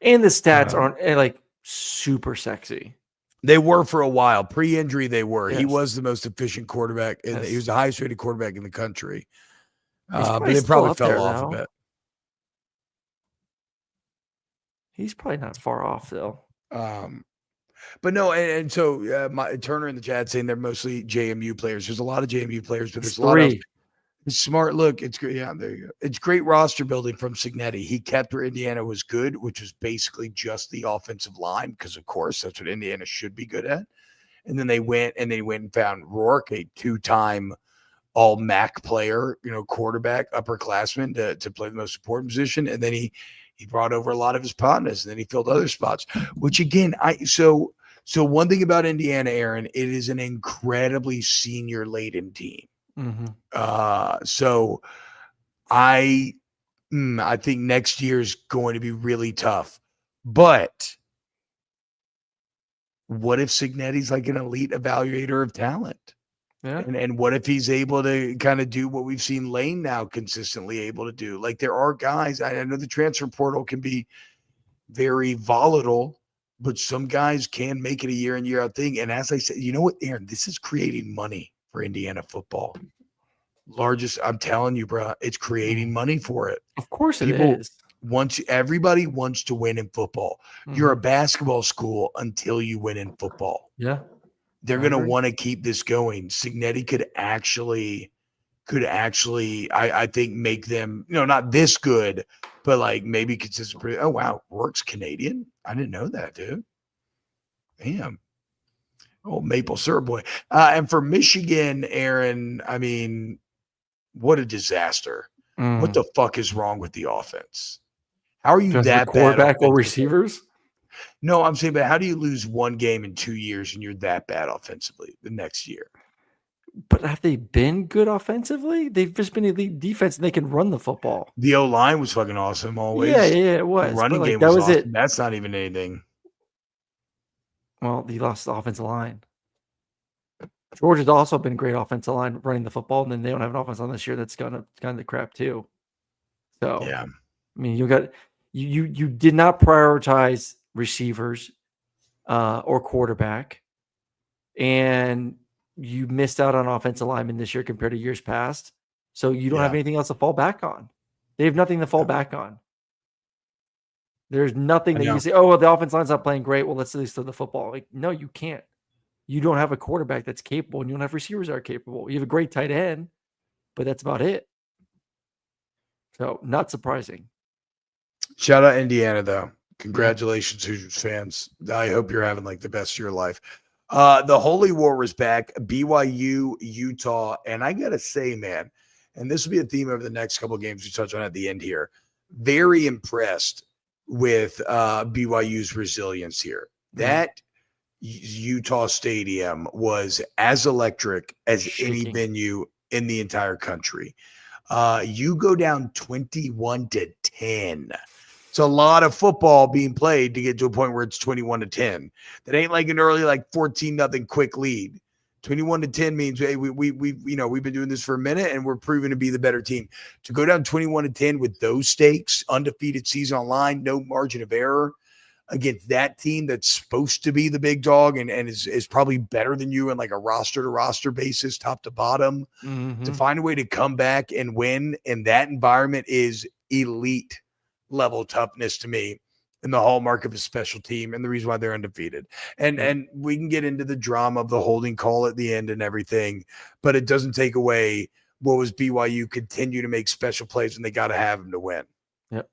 And the stats aren't like super sexy. They were for a while. Pre-injury, they were. Yes. He was the most efficient quarterback, and he was the highest rated quarterback in the country. But they probably fell off a bit. He's probably not far off, though. But no, and so Turner in the chat saying they're mostly JMU players. There's a lot of JMU players, but there's a lot of smart. Look, it's great. Yeah, there you go. It's great roster building from Cignetti. He kept where Indiana was good, which was basically just the offensive line, because of course that's what Indiana should be good at. And then they went and found Rourke, a 2-time all MAC player, quarterback, upperclassman to play the most important position. And then he brought over a lot of his partners, and then he filled other spots, which again, so one thing about Indiana, Aaron, it is an incredibly senior laden team. So I think next year is going to be really tough, but what if Cignetti's like an elite evaluator of talent? Yeah. And what if he's able to kind of do what we've seen Lane now consistently able to do? Like, there are guys, I know the transfer portal can be very volatile, but some guys can make it a year in, year out thing. And as I said, you know what, Aaron, this is creating money for Indiana football. I'm telling you, bro, it's creating money for it. Of course it is. Everybody wants to win in football. You're a basketball school until you win in football. Yeah. They're going to want to keep this going. Cignetti could actually, I think, make them, not this good, but like maybe consistent. Oh, wow. Rourke's Canadian. I didn't know that, dude. Damn. Oh, maple syrup boy. And for Michigan, Aaron, I mean, what a disaster. What the fuck is wrong with the offense? How are you that bad? Quarterback or receivers? No, I'm saying, but how do you lose one game in 2 years and you're that bad offensively the next year? But have they been good offensively? They've just been elite defense, and they can run the football. The O-line was fucking awesome always. Yeah, it was. The running game was awesome. It. That's not even anything. Well, he lost the offensive line. Georgia's also been great offensive line running the football, and then they don't have an offensive line this year that's gone to crap too. So yeah, I mean, you did not prioritize receivers or quarterback, and you missed out on offensive linemen this year compared to years past. So you don't have anything else to fall back on. They have nothing to fall back on. There's nothing that you can say, oh, well, the offensive line's not playing great. Well, let's at least throw the football. Like, no, you can't. You don't have a quarterback that's capable, and you don't have receivers that are capable. You have a great tight end, but that's about it. So not surprising. Shout out Indiana, though. Congratulations, Hoosiers fans. I hope you're having like the best of your life. The Holy War was back. BYU, Utah, and I gotta say, man, and this will be a theme over the next couple of games we touch on at the end here. Very impressed with BYU's resilience here. That Utah Stadium was as electric as any venue in the entire country. You go down 21-10. It's a lot of football being played to get to a point where it's 21-10. That ain't like an early, like 14-0 quick lead. 21-10 means, hey, we've been doing this for a minute and we're proving to be the better team. To go down 21-10 with those stakes, undefeated season on line, no margin of error against that team that's supposed to be the big dog and is probably better than you in like a roster to roster basis, top to bottom, to find a way to come back and win in that environment is elite level toughness to me, and the hallmark of a special team and the reason why they're undefeated. And we can get into the drama of the holding call at the end and everything, but it doesn't take away what was BYU continue to make special plays when they got to have them to win. Yep.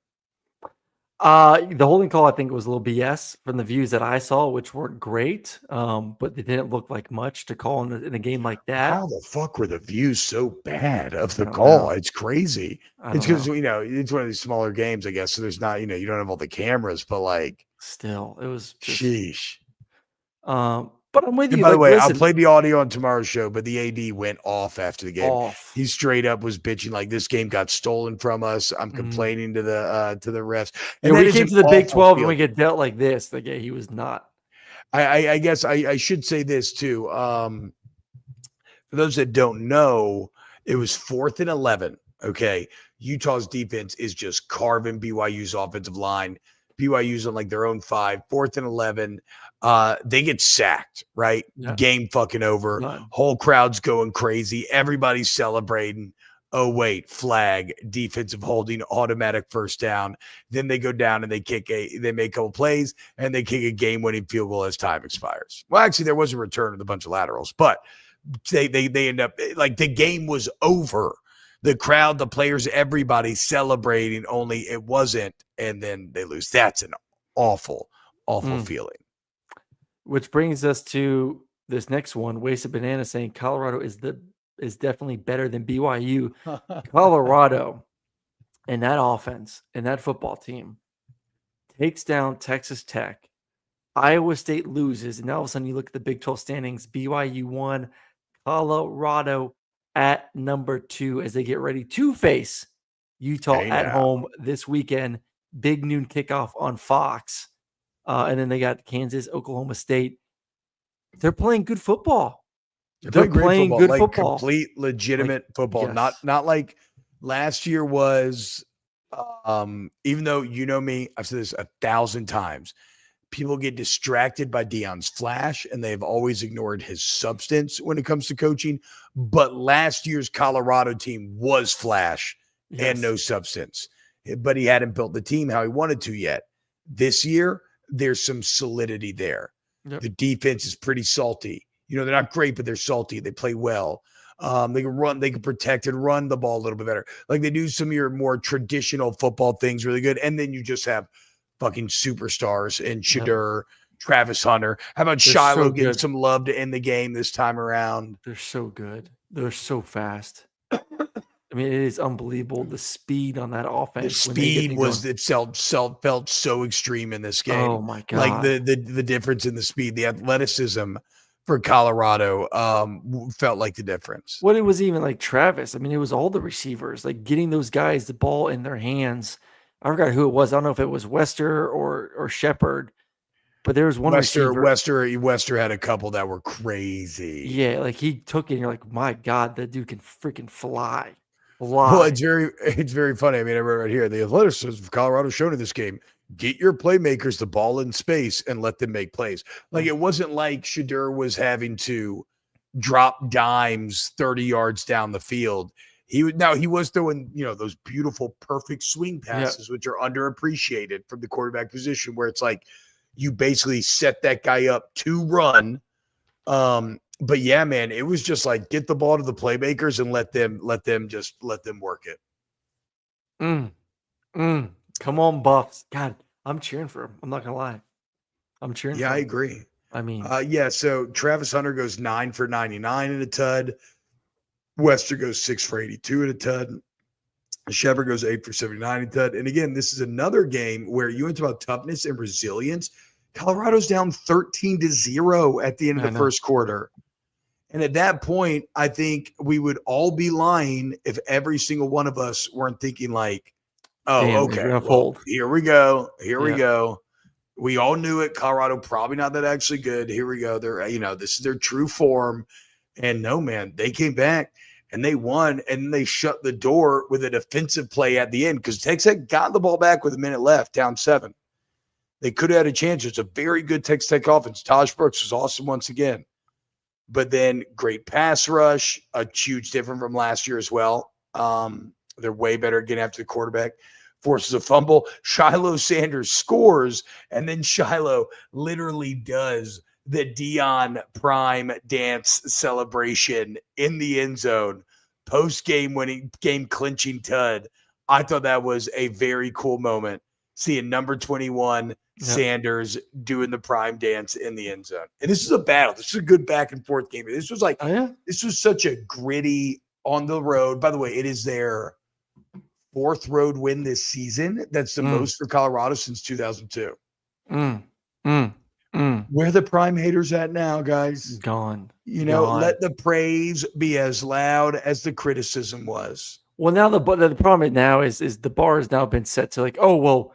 The holding call, I think, was a little BS from the views that I saw, which weren't great, but they didn't look like much to call in a game like that. How the fuck were the views so bad of the call? Know. It's crazy. It's because, it's one of these smaller games, I guess. So there's not, you don't have all the cameras, but like. Still, it was just. Sheesh. But I'm with you. By the way, I'll play the audio on tomorrow's show, but the AD went off after the game. He straight up was bitching like this game got stolen from us. I'm complaining to the refs. And we came to the Big 12 and we get dealt like this. Like, he was not. I guess I should say this too. For those that don't know, it was 4th and 11. Okay, Utah's defense is just carving BYU's offensive line. BYU's on like their own 5, 4th and 11. They get sacked, right? Yeah. Game fucking over. None. Whole crowd's going crazy. Everybody's celebrating. Oh, wait, flag, defensive holding, automatic first down. Then they go down and they make a couple plays and they kick a game-winning field goal as time expires. Well, actually, there was a return with a bunch of laterals, but they end up like the game was over. The crowd, the players, everybody celebrating, only it wasn't, and then they lose. That's an awful feeling. Which brings us to this next one. Wasted Banana saying Colorado is definitely better than BYU. Colorado and that offense and that football team takes down Texas Tech. Iowa State loses, and now all of a sudden you look at the Big 12 standings. BYU 1, Colorado at number 2 as they get ready to face Utah at home this weekend. Big noon kickoff on Fox. And then they got Kansas, Oklahoma State. They're playing good football. They're playing good football. Complete, legitimate football. Yes. Not like last year was, even though you know me, I've said this 1,000 times. People get distracted by Deion's flash, and they've always ignored his substance when it comes to coaching. But last year's Colorado team was flash and no substance. But he hadn't built the team how he wanted to yet. This year, there's some solidity there. Yep. The defense is pretty salty. They're not great, but they're salty. They play well. They can run, they can protect and run the ball a little bit better. Like they do some of your more traditional football things really good. And then you just have fucking superstars in Shedeur, Travis Hunter. How about Shiloh getting some love to end the game this time around? They're so good. They're so fast. I mean, it is unbelievable the speed on that offense. The speed felt so extreme in this game. Oh my god! Like the difference in the speed, the athleticism for Colorado felt like the difference. What it was even like Travis. I mean, it was all the receivers like getting those guys the ball in their hands. I forgot who it was. I don't know if it was Wester or Shepard, but there was one receiver. Wester had a couple that were crazy. Yeah, like he took it and you're like, my God, that dude can freaking fly. Well, it's very funny. I mean, I wrote right here, the athleticism of Colorado shown in this game. Get your playmakers the ball in space and let them make plays. Like it wasn't like Shedeur was having to drop dimes 30 yards down the field. He was throwing, those beautiful, perfect swing passes, which are underappreciated from the quarterback position, where it's like you basically set that guy up to run. But yeah, man, it was just like get the ball to the playmakers and let them work it. Come on, Buffs. God, I'm cheering for him. I'm not gonna lie. I'm cheering for him. I agree. I mean, so Travis Hunter goes 9 for 99 in a tud. Wester goes 6 for 82 in a tud. Shepard goes 8 for 79 in a tud. And again, this is another game where you went about toughness and resilience. Colorado's down 13-0 at the end of the first quarter. And at that point, I think we would all be lying if every single one of us weren't thinking like, oh, damn, okay, well, here we go. We go. We all knew it. Colorado probably not that actually good. Here we go. They're, this is their true form. And no, man, they came back and they won, and they shut the door with a defensive play at the end because Texas got the ball back with a minute left, down 7. They could have had a chance. It's a very good Texas Tech offense. Taj Brooks was awesome once again. But then great pass rush, a huge difference from last year as well. They're way better getting after the quarterback. Forces a fumble. Shiloh Sanders scores, and then Shiloh literally does the Dion Prime dance celebration in the end zone, post-game winning, game-clinching tud. I thought that was a very cool moment, seeing number 21 Sanders doing the prime dance in the end zone. And this is a battle. This is a good back-and-forth game. This was like, this was such a gritty on the road. By the way, it is their 4th road win this season. That's the most for Colorado since 2002. Where are the prime haters at now, guys? Gone. Let the praise be as loud as the criticism was. Well, now the problem now is the bar has now been set to like, oh, well,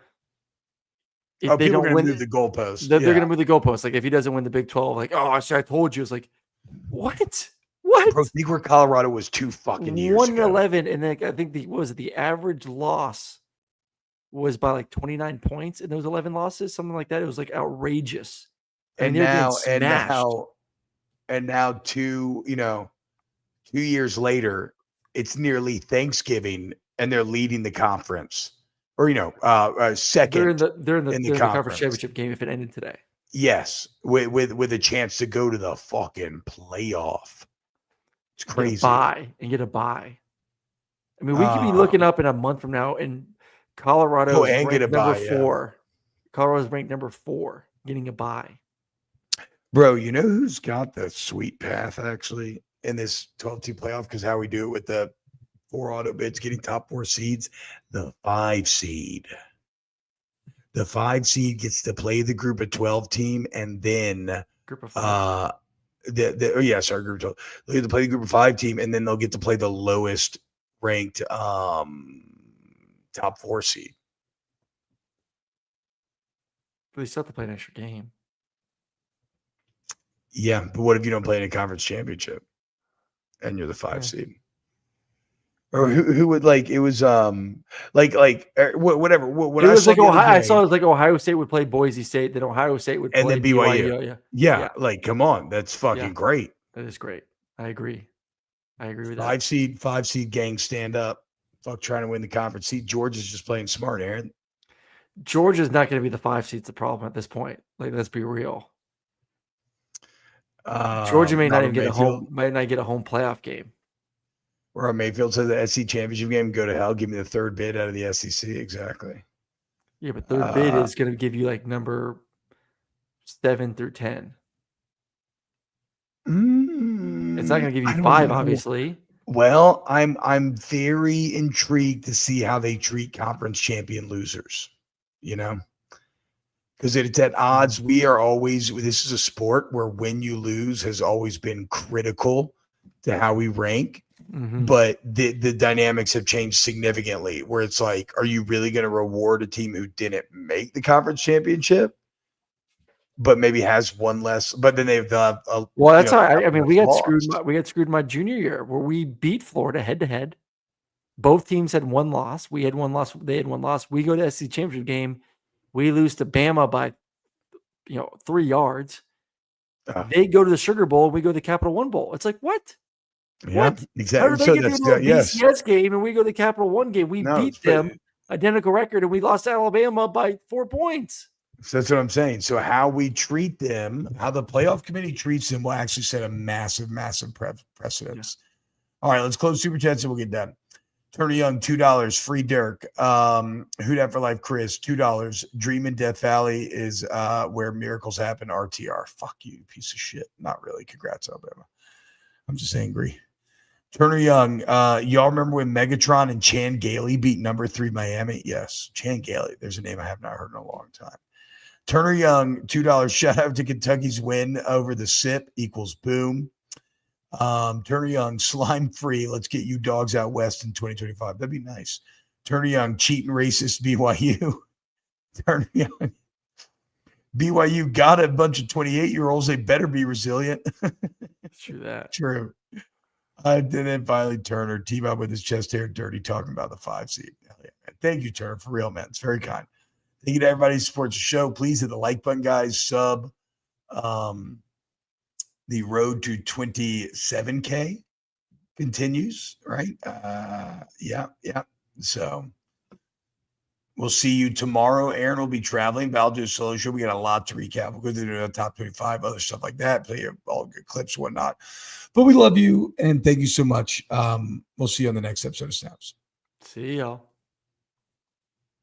if they don't win, move the goalposts. They're going to move the goalposts. Like if he doesn't win the Big 12, like, oh, I told you. It's like, what? Bro, think where Colorado was 2 fucking years 1-11, and then I think the average loss was by like 29 points in those 11 losses, something like that. It was like outrageous. And now 2 years later, it's nearly Thanksgiving, and they're leading the conference, or second. They're in the conference championship game if it ended today. Yes, with a chance to go to the fucking playoff. It's crazy. Get a bye. I mean, we could be looking up in a month from now, and Colorado is ranked number 4. Colorado's ranked number 4, getting a bye. Bro, you know who's got the sweet path actually in this 12-team playoff? Because how we do it with the 4 auto bids getting top 4 seeds, the 5 seed. The 5 seed gets to play the group of 12 team, and then group of 5. Group of 12. They'll get to play the group of 5 team, and then they'll get to play the lowest ranked top 4 seed. But they still have to play an extra game. Yeah, but what if you don't play in a conference championship and you're the 5 seed? Or who would like? It was whatever. When it was like Ohio. I saw it was like Ohio State would play Boise State, then Ohio State would play and then BYU. Yeah, like come on, that's fucking great. That is great. I agree with 5 seed, 5 seed gang stand up. Fuck trying to win the conference. See, Georgia's just playing smart, Aaron. Georgia's not going to be the 5 seed's the problem at this point. Like, let's be real. Georgia may not even get a home playoff game. Or Mayfield said the SEC championship game, go to hell. Give me the 3rd bid out of the SEC. Exactly. Yeah, but 3rd bid is going to give you like number 7 through 10. It's not going to give you 5, obviously. Well, I'm very intrigued to see how they treat conference champion losers. Because it's at odds. This is a sport where when you lose has always been critical to how we rank. Mm-hmm. But the dynamics have changed significantly where it's like, are you really going to reward a team who didn't make the conference championship, but maybe has one less, but then they've done that's how I mean, we got screwed my junior year where we beat Florida head to head. Both teams had 1 loss. We had 1 loss. They had 1 loss. We go to SEC championship game. We lose to Bama by, 3 yards. They go to the Sugar Bowl and we go to the Capital One Bowl. It's like, what? Yeah, What? exactly. How do they So get to that's a little yes. BCS game and we go to the Capital One game? We No, beat them, identical record, and we lost to Alabama by 4 points. So that's what I'm saying. So how we treat them, how the playoff committee treats them will actually set a massive, massive precedence. Yeah. All right, let's close Super Chats and we'll get done. Turner Young, $2. Free Dirk. Who Dat for Life, Chris, $2. Dream in Death Valley is where miracles happen. RTR. Fuck you, piece of shit. Not really. Congrats, Alabama. I'm just angry. Turner Young, y'all remember when Megatron and Chan Gailey beat number 3 Miami? Yes, Chan Gailey. There's a name I have not heard in a long time. Turner Young, $2. Shout out to Kentucky's win over the SIP equals boom. Turner Young, slime free. Let's get you dogs out west in 2025. That'd be nice. Turner Young, cheating racist BYU. Turner Young, BYU got a bunch of 28-year-olds. They better be resilient. True that. True. And then finally, Turner, TBob with his chest hair dirty, talking about the 5 seed. Yeah, thank you, Turner, for real, man. It's very kind. Thank you to everybody who supports the show. Please hit the like button, guys. Sub. The road to 27K continues, right? Yeah. So we'll see you tomorrow. Aaron will be traveling, but I'll do a solo show. We got a lot to recap. We'll go through the top 25, other stuff like that, play all good clips, whatnot. But we love you, and thank you so much. We'll see you on the next episode of Snaps. See y'all.